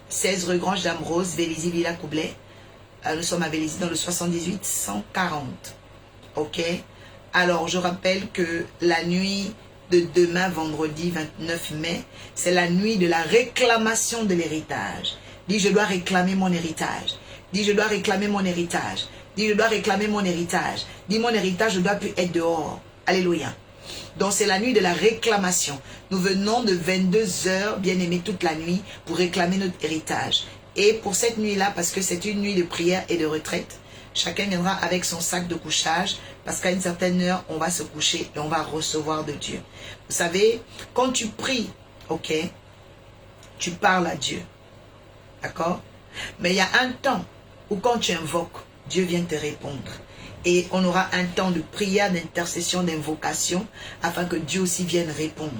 S1: 16 rue Grange d'Ambrose, Vélizy, Villa Coublet. Nous sommes à Vélizy dans le 78 140. Ok. Alors je rappelle que la nuit de demain, vendredi 29 mai, c'est la nuit de la réclamation de l'héritage. Dis, je dois réclamer mon héritage. Dis, je dois réclamer mon héritage. Dis, je dois réclamer mon héritage. Dis, mon héritage ne doit plus être dehors. Alléluia. Donc, c'est la nuit de la réclamation. Nous venons de 22 heures, bien aimés, toute la nuit, pour réclamer notre héritage. Et pour cette nuit-là, parce que c'est une nuit de prière et de retraite, chacun viendra avec son sac de couchage, parce qu'à une certaine heure, on va se coucher et on va recevoir de Dieu. Vous savez, quand tu pries, ok, tu parles à Dieu. D'accord? Mais il y a un temps où quand tu invoques, Dieu vient te répondre. Et on aura un temps de prière, d'intercession, d'invocation, afin que Dieu aussi vienne répondre.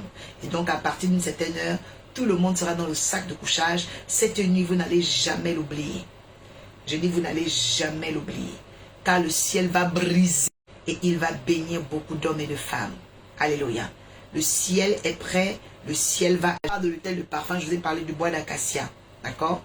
S1: Et donc, à partir d'une certaine heure, tout le monde sera dans le sac de couchage. Cette nuit, vous n'allez jamais l'oublier. Je dis, vous n'allez jamais l'oublier. Car le ciel va briser et il va bénir beaucoup d'hommes et de femmes. Alléluia. Le ciel est prêt. Le ciel va... De l'autel de parfum, je vous ai parlé du bois d'acacia. D'accord?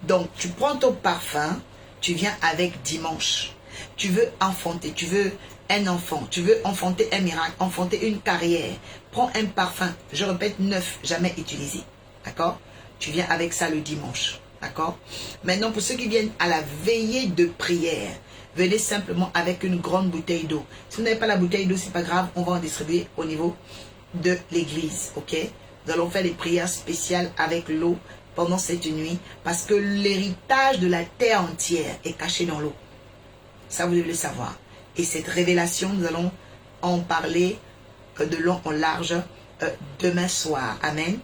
S1: Donc, tu prends ton parfum, tu viens avec dimanche. Tu veux enfanter, tu veux un enfant, tu veux enfanter un miracle, enfanter une carrière. Prends un parfum, je répète, neuf, jamais utilisé. D'accord? Tu viens avec ça le dimanche. D'accord? Maintenant, pour ceux qui viennent à la veillée de prière, venez simplement avec une grande bouteille d'eau. Si vous n'avez pas la bouteille d'eau, c'est pas grave, on va en distribuer au niveau de l'église. Ok? Nous allons faire des prières spéciales avec l'eau pendant cette nuit, parce que l'héritage de la terre entière est caché dans l'eau. Ça, vous devez le savoir. Et cette révélation, nous allons en parler de long en large demain soir. Amen.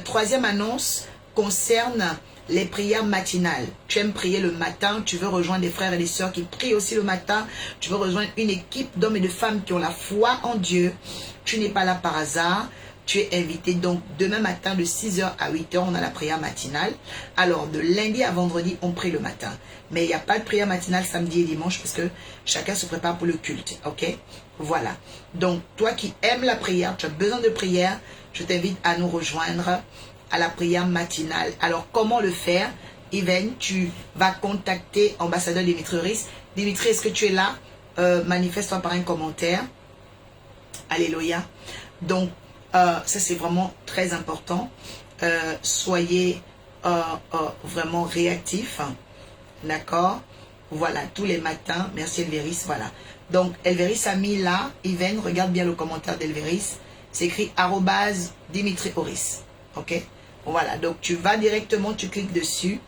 S1: Troisième annonce concerne les prières matinales. Tu aimes prier le matin, tu veux rejoindre des frères et des sœurs qui prient aussi le matin, tu veux rejoindre une équipe d'hommes et de femmes qui ont la foi en Dieu. Tu n'es pas là par hasard. Tu es invité donc demain matin de 6h à 8h, on a la prière matinale. Alors de lundi à vendredi, on prie le matin. Mais il n'y a pas de prière matinale samedi et dimanche parce que chacun se prépare pour le culte. Ok? Voilà. Donc toi qui aimes la prière, tu as besoin de prière, je t'invite à nous rejoindre à la prière matinale. Alors comment le faire? Yvaine, tu vas contacter ambassadeur Dimitri Oris. Dimitri, est-ce que tu es là? Manifeste-toi par un commentaire. Alléluia. Donc, ça c'est vraiment très important. Soyez vraiment réactifs. D'accord? Voilà, tous les matins. Merci Elveris. Voilà. Donc, Elveris a mis là. Yvaine, regarde bien le commentaire d'Elveris. C'est écrit @Dimitri Oris. Ok? Voilà. Donc, tu vas directement, tu cliques dessus.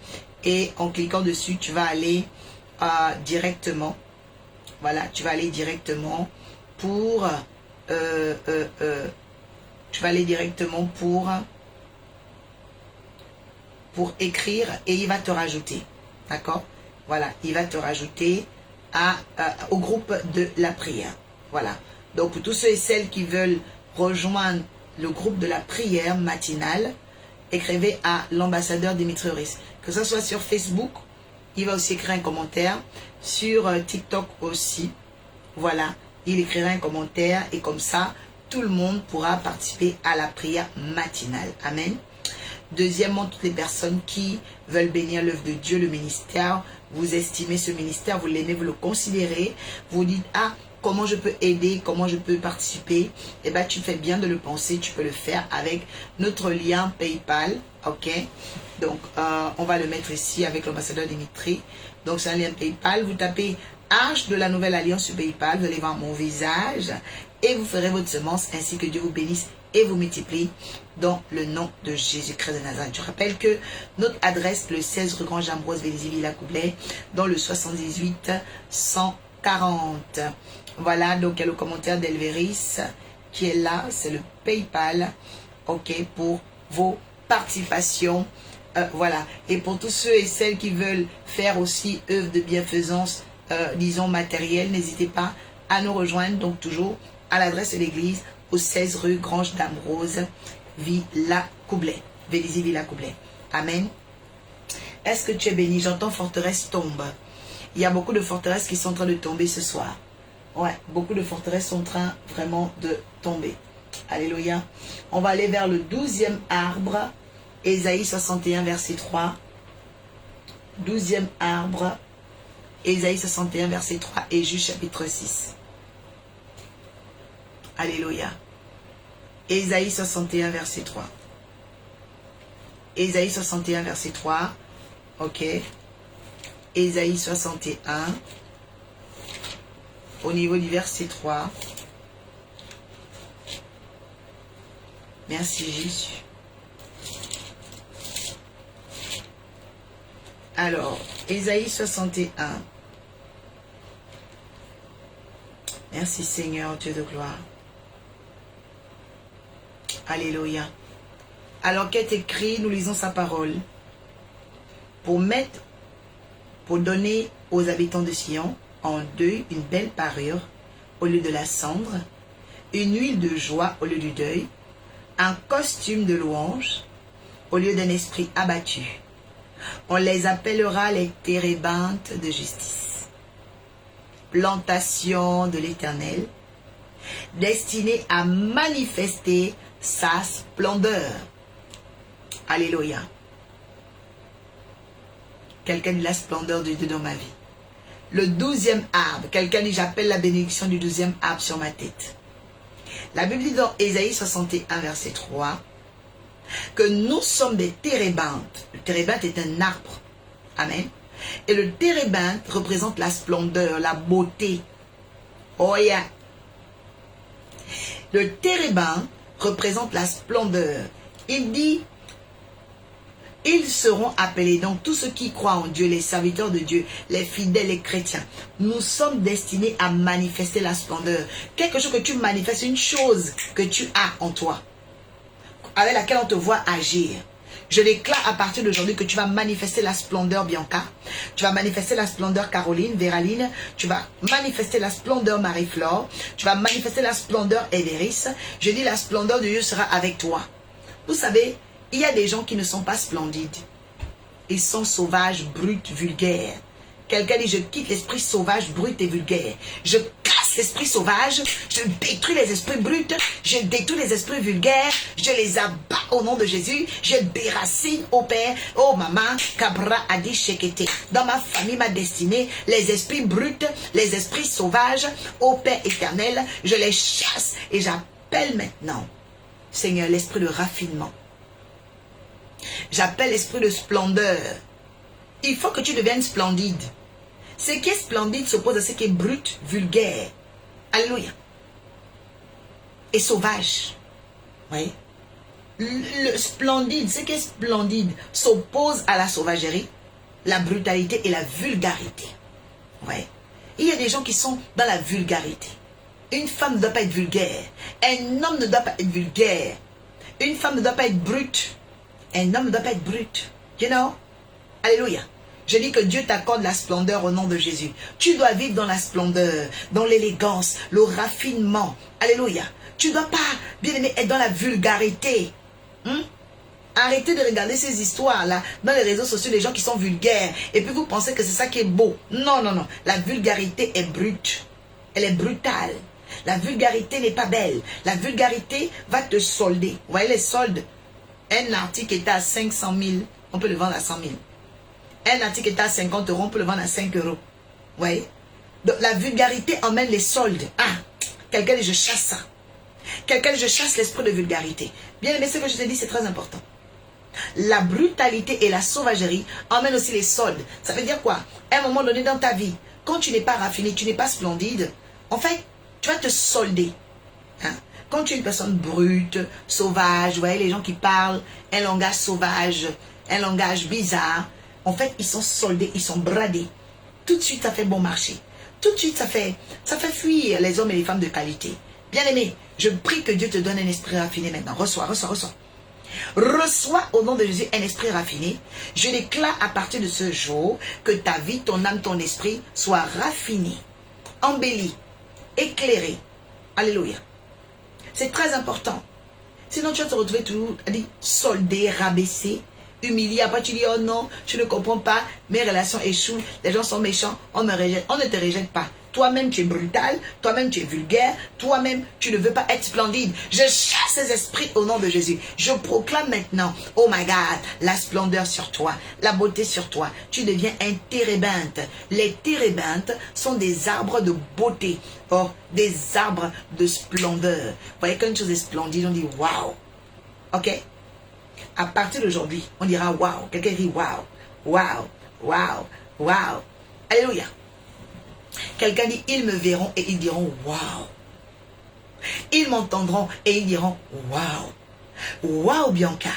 S1: Et en cliquant dessus, tu vas aller directement. Voilà, tu vas aller directement pour... tu vas aller directement pour écrire et il va te rajouter. D'accord? Voilà, il va te rajouter au groupe de la prière. Voilà. Donc, pour tous ceux et celles qui veulent rejoindre le groupe de la prière matinale, écrivez à l'ambassadeur Dimitri Oris. Que ce soit sur Facebook, il va aussi écrire un commentaire. Sur TikTok aussi. Voilà. Il écrira un commentaire et comme ça, tout le monde pourra participer à la prière matinale. Amen. Deuxièmement, toutes les personnes qui veulent bénir l'œuvre de Dieu, le ministère, vous estimez ce ministère, vous l'aimez, vous le considérez, vous dites, ah, comment je peux aider, comment je peux participer, eh bien, tu fais bien de le penser, tu peux le faire avec notre lien PayPal, ok? Donc, on va le mettre ici avec l'ambassadeur Dimitri. Donc, c'est un lien PayPal, vous tapez Arche de la Nouvelle Alliance sur PayPal, vous allez voir mon visage et vous ferez votre semence ainsi que Dieu vous bénisse et vous multiplie dans le nom de Jésus-Christ de Nazareth. Je rappelle que notre adresse, le 16 rue Grand Jambrose, Vélizy Villa Coublet, dans le 78 140. Voilà, donc il y a le commentaire d'Elveris qui est là, c'est le PayPal, ok, pour vos participations. Voilà, et pour tous ceux et celles qui veulent faire aussi œuvre de bienfaisance, disons matériel, n'hésitez pas à nous rejoindre, donc toujours à l'adresse de l'église au 16 rue Grange d'Ambrose, Villa Coublet, Vélizy Villa Coublet. Amen. Est-ce que tu es béni? J'entends forteresse tombe. Il y a beaucoup de forteresses qui sont en train de tomber ce soir. Ouais, beaucoup de forteresses sont en train vraiment de tomber. Alléluia. On va aller vers le 12e arbre, Ésaïe 61 verset 3. 12e arbre, Ésaïe 61 verset 3 et Juge chapitre 6. Alléluia. Ésaïe 61 verset 3. Ésaïe 61 verset 3 Ok. Ésaïe 61. Au niveau du verset 3. Merci Jésus. Alors, Ésaïe 61. Merci Seigneur, Dieu de gloire. Alléluia. Alors qu'est écrit, nous lisons sa parole. Pour donner aux habitants de Sion en deuil une belle parure au lieu de la cendre, une huile de joie au lieu du deuil, un costume de louange au lieu d'un esprit abattu. On les appellera les térébintes de justice. Plantation de l'Éternel, destinée à manifester sa splendeur. Alléluia. Quelqu'un dit la splendeur de Dieu dans ma vie. Le 12e arbre. Quelqu'un dit j'appelle la bénédiction du 12e arbre sur ma tête. La Bible dit dans Ésaïe 61 verset 3 que nous sommes des térébintes. Le térébinthe est un arbre. Amen. Et le térébinthe représente la splendeur, la beauté. Oh yeah. Le térébinthe représente la splendeur. Il dit, ils seront appelés, donc tous ceux qui croient en Dieu, les serviteurs de Dieu, les fidèles, les chrétiens. Nous sommes destinés à manifester la splendeur. Quelque chose que tu manifestes, une chose que tu as en toi, avec laquelle on te voit agir. Je déclare à partir d'aujourd'hui que tu vas manifester la splendeur Bianca, tu vas manifester la splendeur Caroline, Véraline, tu vas manifester la splendeur Marie-Flore, tu vas manifester la splendeur Éléris. Je dis la splendeur de Dieu sera avec toi. Vous savez, il y a des gens qui ne sont pas splendides. Ils sont sauvages, bruts, vulgaires. Quelqu'un dit, je quitte l'esprit sauvage, brut et vulgaire. Je casse l'esprit sauvage, je détruis les esprits bruts, je détruis les esprits vulgaires, je les abats au nom de Jésus, je déracine au Père. Oh maman, Cabra a dit Shekete. Dans ma famille, ma destinée, les esprits bruts, les esprits sauvages, ô Père éternel, je les chasse et j'appelle maintenant, Seigneur, l'esprit de raffinement. J'appelle l'esprit de splendeur. Il faut que tu deviennes splendide. Ce qui est splendide s'oppose à ce qui est brut, vulgaire. Alléluia. Et sauvage. Oui. Le splendide, ce qui est splendide s'oppose à la sauvagerie, la brutalité et la vulgarité. Oui. Il y a des gens qui sont dans la vulgarité. Une femme ne doit pas être vulgaire. Un homme ne doit pas être vulgaire. Une femme ne doit pas être brute. Un homme ne doit pas être brut. You know? Alléluia. Je dis que Dieu t'accorde la splendeur au nom de Jésus. Tu dois vivre dans la splendeur, dans l'élégance, le raffinement. Alléluia. Tu ne dois pas, bien aimé, être dans la vulgarité. Arrêtez de regarder ces histoires-là dans les réseaux sociaux, des gens qui sont vulgaires. Et puis vous pensez que c'est ça qui est beau. Non, non, non. La vulgarité est brute. Elle est brutale. La vulgarité n'est pas belle. La vulgarité va te solder. Vous voyez les soldes? Un article est à 500 000, on peut le vendre à 100 000. Un article est à 50 euros, on peut le vendre à 5 euros. Vous voyez? Donc la vulgarité emmène les soldes. Ah, quelqu'un dit je chasse ça. Quelqu'un dit je chasse l'esprit de vulgarité. Bien aimé, ce que je te dis, c'est très important. La brutalité et la sauvagerie emmènent aussi les soldes. Ça veut dire quoi? À un moment donné dans ta vie, quand tu n'es pas raffiné, tu n'es pas splendide, en fait, tu vas te solder. Hein? Quand tu es une personne brute, sauvage, vous voyez les gens qui parlent un langage sauvage, un langage bizarre, en fait, ils sont soldés, ils sont bradés. Tout de suite, ça fait bon marché. Tout de suite, ça fait fuir les hommes et les femmes de qualité. Bien aimé, je prie que Dieu te donne un esprit raffiné maintenant. Reçois, reçois, reçois. Reçois au nom de Jésus un esprit raffiné. Je déclare à partir de ce jour que ta vie, ton âme, ton esprit soient raffinés, embellis, éclairés. Alléluia. C'est très important. Sinon, tu vas te retrouver toujours soldé, rabaissé, humilié. Après, tu dis, oh non, je ne comprends pas, mes relations échouent, les gens sont méchants, on me rejette. On ne te rejette pas. Toi-même, tu es brutal, toi-même, tu es vulgaire, toi-même, tu ne veux pas être splendide. Je chasse ces esprits au nom de Jésus. Je proclame maintenant, oh my God, la splendeur sur toi, la beauté sur toi. Tu deviens un térébinthe. Les térébinthes sont des arbres de beauté, oh, des arbres de splendeur. Vous voyez, quand une chose est splendide, on dit waouh. Ok? À partir d'aujourd'hui, on dira waouh. Quelqu'un dit waouh. Waouh, waouh, waouh. Alléluia. Quelqu'un dit, ils me verront et ils diront, waouh. Ils m'entendront et ils diront, waouh. Waouh Bianca,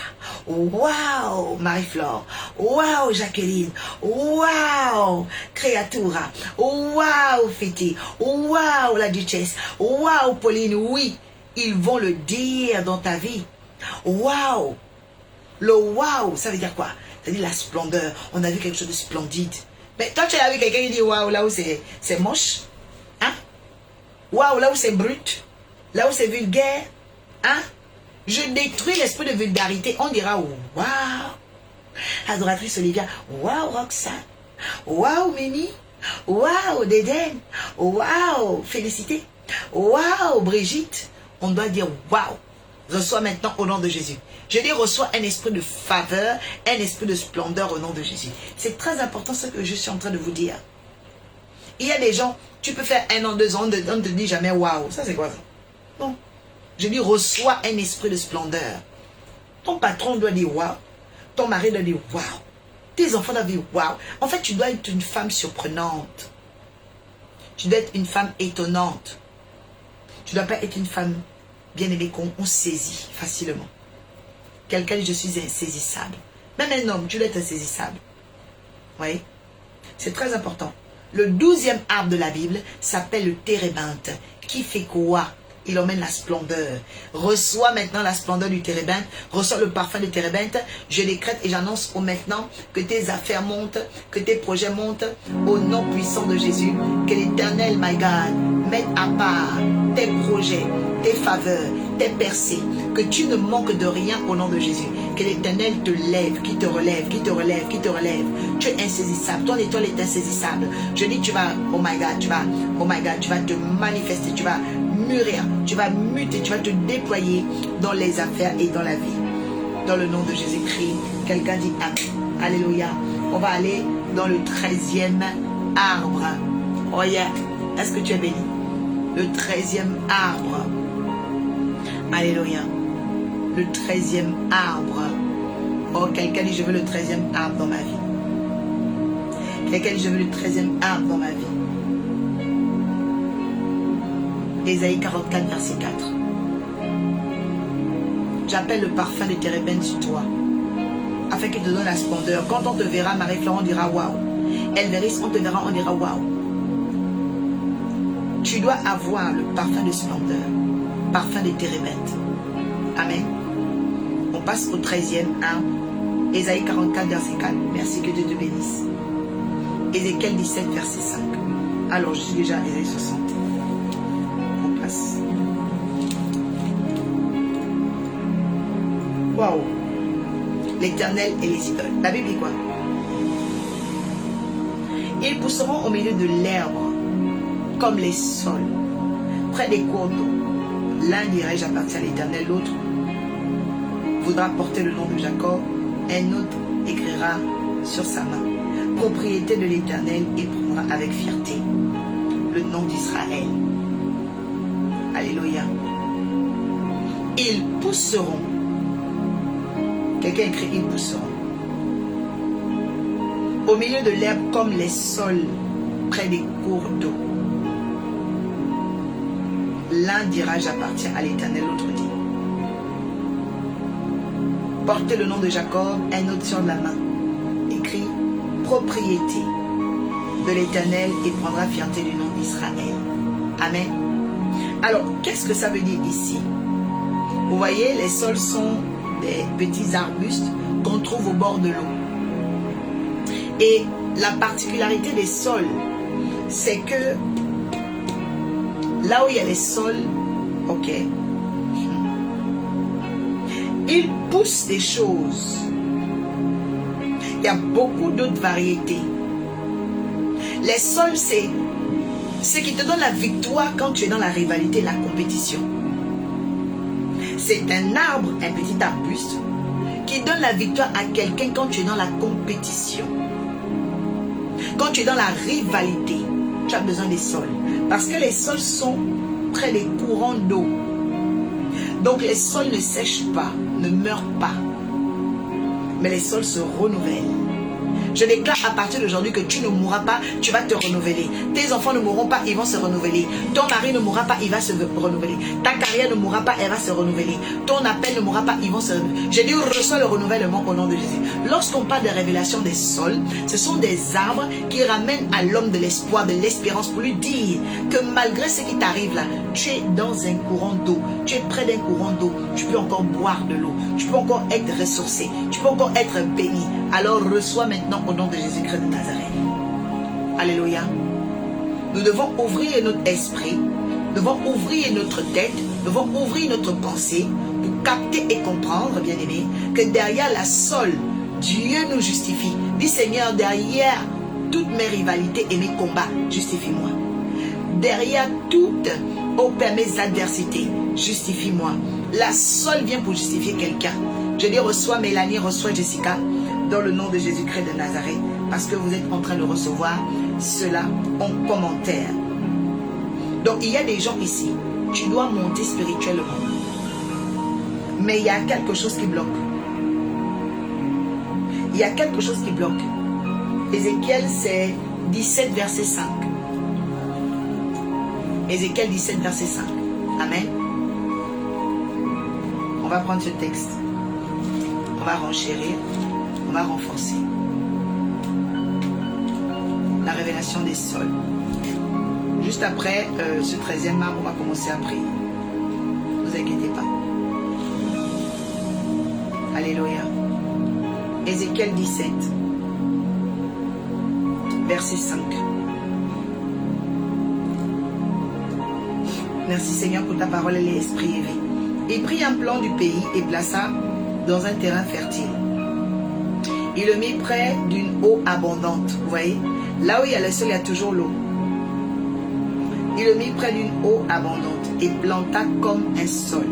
S1: waouh Marie-Flore, waouh Jacqueline, waouh Créatura, waouh Fiti, waouh la duchesse, waouh Pauline, oui, ils vont le dire dans ta vie. Waouh. Le waouh, ça veut dire quoi? Ça veut dire la splendeur. On a vu quelque chose de splendide. Mais toi, tu as vu quelqu'un qui dit waouh là où c'est moche? Hein? Waouh là où c'est brut? Là où c'est vulgaire? Hein? Je détruis l'esprit de vulgarité. On dira waouh. Adoratrice Olivia. Waouh Roxane. Waouh Mimi. Waouh Dédène. Waouh Félicité. Waouh Brigitte. On doit dire waouh. Reçois maintenant au nom de Jésus. Je dis reçois un esprit de faveur, un esprit de splendeur au nom de Jésus. C'est très important ce que je suis en train de vous dire. Il y a des gens, tu peux faire 1 an, 2 ans, on ne te dit jamais waouh. Ça c'est quoi ça? Non. Je dis reçois un esprit de splendeur. Ton patron doit dire waouh. Ton mari doit dire waouh. Tes enfants doivent dire waouh. En fait, tu dois être une femme surprenante. Tu dois être une femme étonnante. Tu ne dois pas être une femme bien-aimée qu'on saisit facilement. Quelqu'un dit je suis insaisissable. Même un homme, tu dois être insaisissable. Oui. C'est très important. Le 12e arbre de la Bible s'appelle le térébinthe. Qui fait quoi? Il emmène la splendeur. Reçois maintenant la splendeur du térébinthe. Reçois le parfum du térébinthe. Je décrète et j'annonce maintenant que tes affaires montent, que tes projets montent au nom puissant de Jésus. Que l'Éternel, my God, mette à part tes projets, tes faveurs, tes percées. Que tu ne manques de rien au nom de Jésus. Que l'Éternel te lève, qui te relève, qui te relève, qui te relève. Tu es insaisissable. Ton étoile est insaisissable. Je dis tu vas, oh my God, tu vas te manifester, tu vas mûrir, tu vas muter, tu vas te déployer dans les affaires et dans la vie. Dans le nom de Jésus-Christ, quelqu'un dit Amen. Alléluia. On va aller dans le 13e arbre. Oh yeah. Est-ce que tu es béni? Le 13e arbre. Alléluia. Le 13e arbre. Oh, quelqu'un dit je veux le 13e arbre dans ma vie. Quelqu'un dit je veux le 13e arbre dans ma vie. Ésaïe 44, verset 4. J'appelle le parfum de térébinthe sur toi, afin qu'il te donne la splendeur. Quand on te verra, Marie-Flore, on dira waouh. Elvéris, on te verra, on dira waouh. Tu dois avoir le parfum de splendeur, parfum de térébinthe. Amen. On passe au 13e arbre. Ésaïe 44, verset 4. Merci, que Dieu te bénisse. Ézéchiel 17, verset 5. Alors, je suis déjà à Ésaïe 60. Waouh! L'Éternel et les idoles. La Bible dit quoi? Ils pousseront au milieu de l'herbe comme les sols, près des cours d'eau. L'un dirait j'appartiens à l'Éternel, l'autre voudra porter le nom de Jacob, un autre écrira sur sa main propriété de l'Éternel et prendra avec fierté le nom d'Israël. Alléluia. Ils pousseront. Quelqu'un écrit ils pousseront. Au milieu de l'herbe comme les sols près des cours d'eau. L'un dira j'appartiens à l'Éternel, l'autre dit portez le nom de Jacob, un autre sur la main. Écrit propriété de l'Éternel et prendra fierté du nom d'Israël. Amen. Alors, qu'est-ce que ça veut dire ici? Vous voyez, les sols sont des petits arbustes qu'on trouve au bord de l'eau. Et la particularité des sols, c'est que là où il y a les sols, ok, ils poussent des choses. Il y a beaucoup d'autres variétés. Les sols, c'est ce qui te donne la victoire quand tu es dans la rivalité, la compétition. C'est un arbre, un petit arbuste, qui donne la victoire à quelqu'un quand tu es dans la compétition. Quand tu es dans la rivalité, tu as besoin des sols. Parce que les sols sont près des courants d'eau. Donc les sols ne sèchent pas, ne meurent pas. Mais les sols se renouvellent. Je déclare à partir d'aujourd'hui que tu ne mourras pas, tu vas te renouveler. Tes enfants ne mourront pas, ils vont se renouveler. Ton mari ne mourra pas, il va se renouveler. Ta carrière ne mourra pas, elle va se renouveler. Ton appel ne mourra pas, ils vont se renouveler. J'ai dit, reçois le renouvellement au nom de Jésus. Lorsqu'on parle de révélation des sols, ce sont des arbres qui ramènent à l'homme de l'espoir, de l'espérance, pour lui dire que malgré ce qui t'arrive là, tu es dans un courant d'eau, tu es près d'un courant d'eau, tu peux encore boire de l'eau, tu peux encore être ressourcé, tu peux encore être béni. Alors reçois maintenant au nom de Jésus-Christ de Nazareth. Alléluia. Nous devons ouvrir notre esprit, nous devons ouvrir notre tête, nous devons ouvrir notre pensée pour capter et comprendre, bien-aimés, que derrière la sole, Dieu nous justifie. Dis Seigneur, derrière toutes mes rivalités et mes combats, justifie-moi. Derrière toutes mes adversités, justifie-moi. La sole vient pour justifier quelqu'un. Je dis reçois Mélanie, reçois Jessica, dans le nom de Jésus-Christ de Nazareth, parce que vous êtes en train de recevoir cela en commentaire. Donc il y a des gens ici, tu dois monter spirituellement. Mais il y a quelque chose qui bloque. Il y a quelque chose qui bloque. Ézéchiel, c'est 17, verset 5. Ézéchiel 17, verset 5. Amen. On va prendre ce texte. On va renchérir. On va renforcer. La révélation des sols. Juste après ce 13e marbre, on va commencer à prier. Ne vous inquiétez pas. Alléluia. Ézéchiel 17, verset 5. Merci Seigneur pour ta parole et l'esprit élevé. Il prit un plan du pays et plaça dans un terrain fertile. Il le mit près d'une eau abondante. Vous voyez, là où il y a le sol, il y a toujours l'eau. Il le mit près d'une eau abondante et planta comme un sol.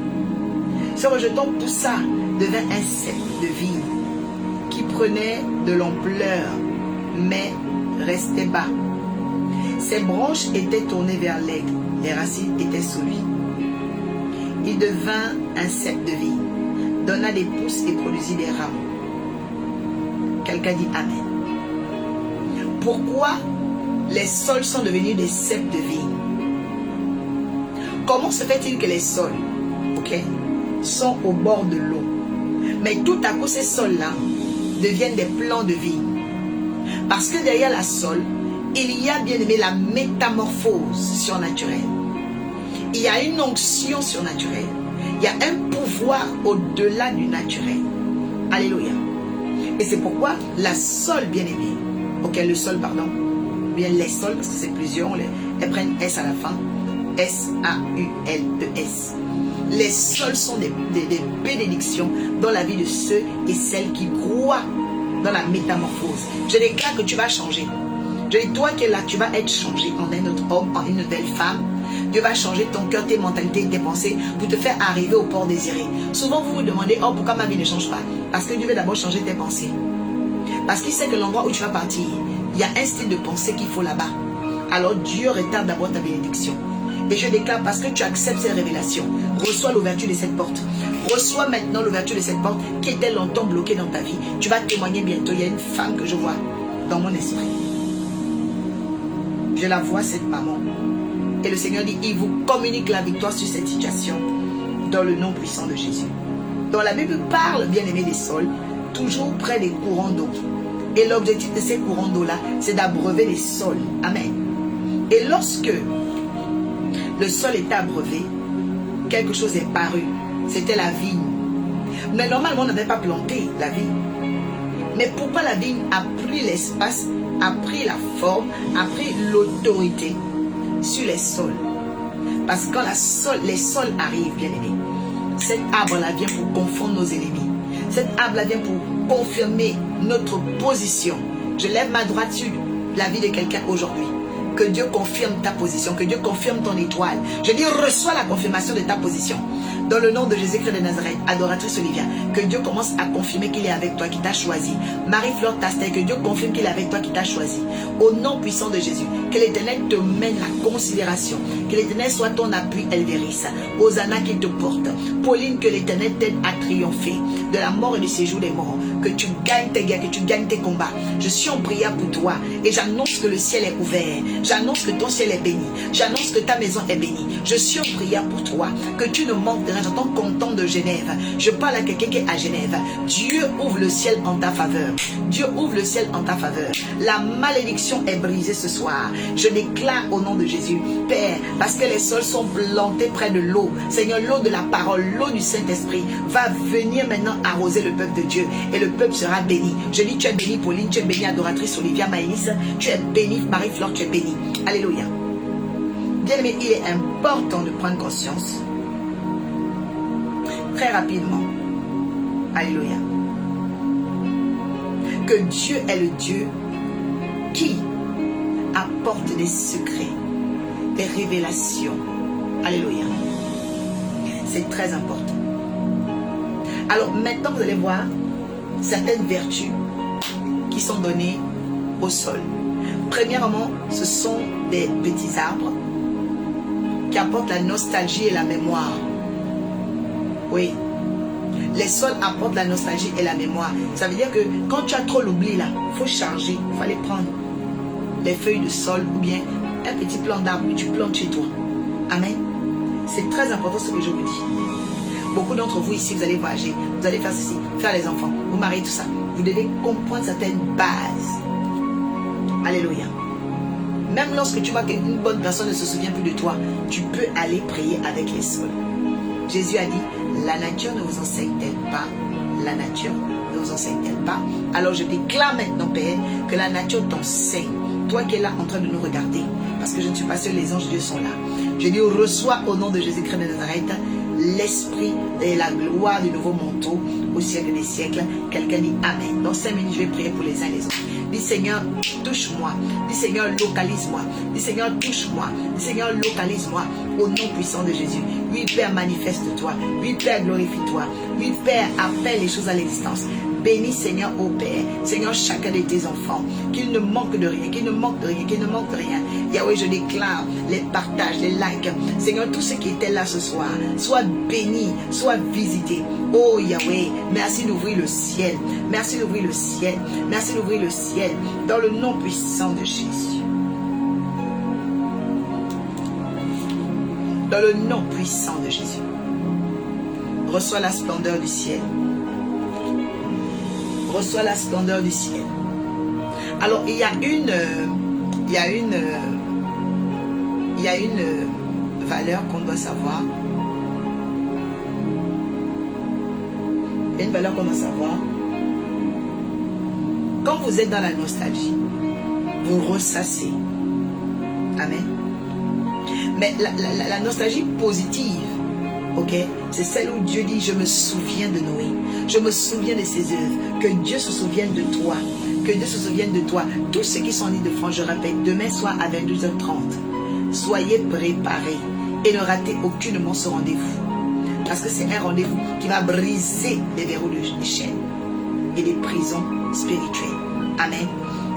S1: Ce rejeton poussa, devint un cep de vigne qui prenait de l'ampleur, mais restait bas. Ses branches étaient tournées vers l'aigle, les racines étaient sous lui. Il devint un cep de vigne, donna des pousses et produisit des rameaux. Quelqu'un dit Amen. Pourquoi les sols sont devenus des ceps de vigne? Comment se fait-il que les sols, sont au bord de l'eau, mais tout à coup ces sols-là deviennent des plants de vigne? Parce que derrière la sole, il y a bien aimé la métamorphose surnaturelle. Il y a une onction surnaturelle. Il y a un pouvoir au-delà du naturel. Alléluia. Et c'est pourquoi la sole, bien aimée, le sol, pardon, bien les sols, parce que c'est plusieurs, elles prennent S à la fin, S-A-U-L-E-S. Les sols sont des bénédictions dans la vie de ceux et celles qui croient dans la métamorphose. Je déclare que tu vas changer. Je dis, toi qui es là, tu vas être changé en un autre homme, en une nouvelle femme. Dieu va changer ton cœur, tes mentalités, tes pensées pour te faire arriver au port désiré. Souvent, vous vous demandez, oh, pourquoi ma vie ne change pas? Parce que Dieu veut d'abord changer tes pensées. Parce qu'il sait que l'endroit où tu vas partir, il y a un style de pensée qu'il faut là-bas. Alors, Dieu retarde d'abord ta bénédiction. Et je déclare, parce que tu acceptes ces révélations, reçois l'ouverture de cette porte. Reçois maintenant l'ouverture de cette porte qui était longtemps bloquée dans ta vie. Tu vas témoigner bientôt. Il y a une femme que je vois dans mon esprit. Je la vois, cette maman. Et le Seigneur dit, il vous communique la victoire sur cette situation dans le nom puissant de Jésus. Donc la Bible parle, bien aimé, des sols, toujours près des courants d'eau. Et l'objectif de ces courants d'eau-là, c'est d'abreuver les sols. Amen. Et lorsque le sol était abreuvé, quelque chose est paru. C'était la vigne. Mais normalement, on n'avait pas planté la vigne. Mais pourquoi la vigne a pris l'espace, a pris la forme, a pris l'autorité sur les sols? Parce que quand les sols arrivent, bien aimés, cet arbre-là vient pour confondre nos ennemis. Cet arbre-là vient pour confirmer notre position. Je lève ma droite sur la vie de quelqu'un aujourd'hui. Que Dieu confirme ta position, que Dieu confirme ton étoile. Je dis, reçois la confirmation de ta position. Dans le nom de Jésus-Christ de Nazareth, adoratrice Olivia, que Dieu commence à confirmer qu'il est avec toi, qui t'a choisi. Marie-Fleur Tastet, que Dieu confirme qu'il est avec toi, qui t'a choisi. Au nom puissant de Jésus, que l'Éternel te mène la considération. Que l'Éternel soit ton appui, Elvéris. Hosanna qu'il te porte. Pauline, que l'Éternel t'aide à triompher de la mort et du séjour des morts. Que que tu gagnes tes guerres, que tu gagnes tes combats. Je suis en prière pour toi et j'annonce que le ciel est ouvert. J'annonce que ton ciel est béni. J'annonce que ta maison est bénie. Je suis en prière pour toi, que tu ne manques de rien. J'entends content de Genève. Je parle à quelqu'un qui est à Genève. Dieu ouvre le ciel en ta faveur. Dieu ouvre le ciel en ta faveur. La malédiction est brisée ce soir. Je déclare au nom de Jésus, Père, parce que les sols sont plantés près de l'eau. Seigneur, l'eau de la parole, l'eau du Saint-Esprit va venir maintenant arroser le peuple de Dieu et le peuple sera béni. Je dis, tu es béni Pauline, tu es béni adoratrice Olivia Maïs, tu es béni Marie-Flore, tu es béni. Alléluia. Bien aimé, il est important de prendre conscience très rapidement. Alléluia. Que Dieu est le Dieu qui apporte des secrets, des révélations. Alléluia. C'est très important. Alors maintenant, vous allez voir certaines vertus qui sont données au sol. Premièrement, ce sont des petits arbres qui apportent la nostalgie et la mémoire. Oui. Les sols apportent la nostalgie et la mémoire. Ça veut dire que quand tu as trop l'oubli là, il faut charger, il faut aller prendre les feuilles de sol ou bien un petit plant d'arbre que tu plantes chez toi. Amen. C'est très important ce que je vous dis. Beaucoup d'entre vous ici, vous allez voyager, vous allez faire ceci, faire les enfants, vous marier, tout ça. Vous devez comprendre certaines bases. Alléluia. Même lorsque tu vois qu'une bonne personne ne se souvient plus de toi, tu peux aller prier avec les sols. Jésus a dit, la nature ne vous enseigne-t-elle pas? La nature ne vous enseigne-t-elle pas? Alors je déclare maintenant, Père, que la nature t'enseigne. Toi qui es là en train de nous regarder, parce que je ne suis pas seul, les anges de Dieu sont là. Je dis, reçois au nom de Jésus-Christ de Nazareth l'esprit et la gloire du nouveau manteau au siècle des siècles. Quelqu'un dit Amen. Dans 5 minutes, je vais prier pour les uns et les autres. Dis Seigneur, touche-moi. Dis Seigneur, localise-moi. Dis Seigneur, touche-moi. Dis Seigneur, localise-moi au nom puissant de Jésus. Oui, Père, manifeste-toi. Oui, Père, glorifie-toi. Oui, Père, appelle les choses à l'existence. Bénis, Seigneur, ô Père. Seigneur, chacun de tes enfants, qu'il ne manque de rien, qu'il ne manque de rien, qu'il ne manque de rien. Yahweh, je déclare les partages, les likes. Seigneur, tous ceux qui étaient là ce soir, soient bénis, soient visités. Oh Yahweh, merci d'ouvrir le ciel. Merci d'ouvrir le ciel. Merci d'ouvrir le ciel. Dans le nom puissant de Jésus. Dans le nom puissant de Jésus. Reçois la splendeur du ciel. Reçois la splendeur du ciel. Alors il y a une valeur qu'on doit savoir. Il y a une valeur qu'on doit savoir. Quand vous êtes dans la nostalgie, vous ressassez. Amen. Mais la nostalgie positive, ok, c'est celle où Dieu dit, je me souviens de Noé. Je me souviens de ses œuvres. Que Dieu se souvienne de toi. Que Dieu se souvienne de toi. Tous ceux qui sont en Île-de-France, je répète, demain soir à 22h30, soyez préparés et ne ratez aucunement ce rendez-vous. Parce que c'est un rendez-vous qui va briser les verrous des chaînes et des prisons spirituelles. Amen.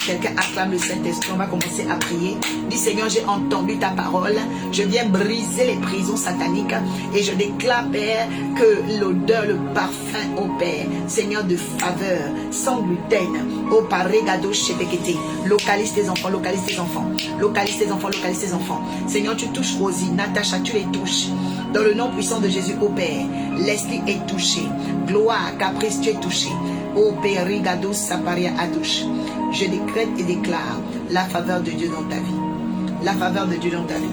S1: Quelqu'un acclame le Saint-Esprit, on va commencer à prier. Dis Seigneur, j'ai entendu ta parole. Je viens briser les prisons sataniques. Et je déclare, Père, que l'odeur, le parfum, ô Père, Seigneur de faveur, sans gluten, ô Paregado Chebekete, localise tes enfants, localise tes enfants, localise tes enfants, localise tes enfants. Seigneur, tu touches Rosie, Natacha, tu les touches. Dans le nom puissant de Jésus, ô Père, Leslie est touché. Gloire, Caprice, tu es touché. Ô Père, Rigado Saparia Adouche. Je décrète et déclare la faveur de Dieu dans ta vie. La faveur de Dieu dans ta vie.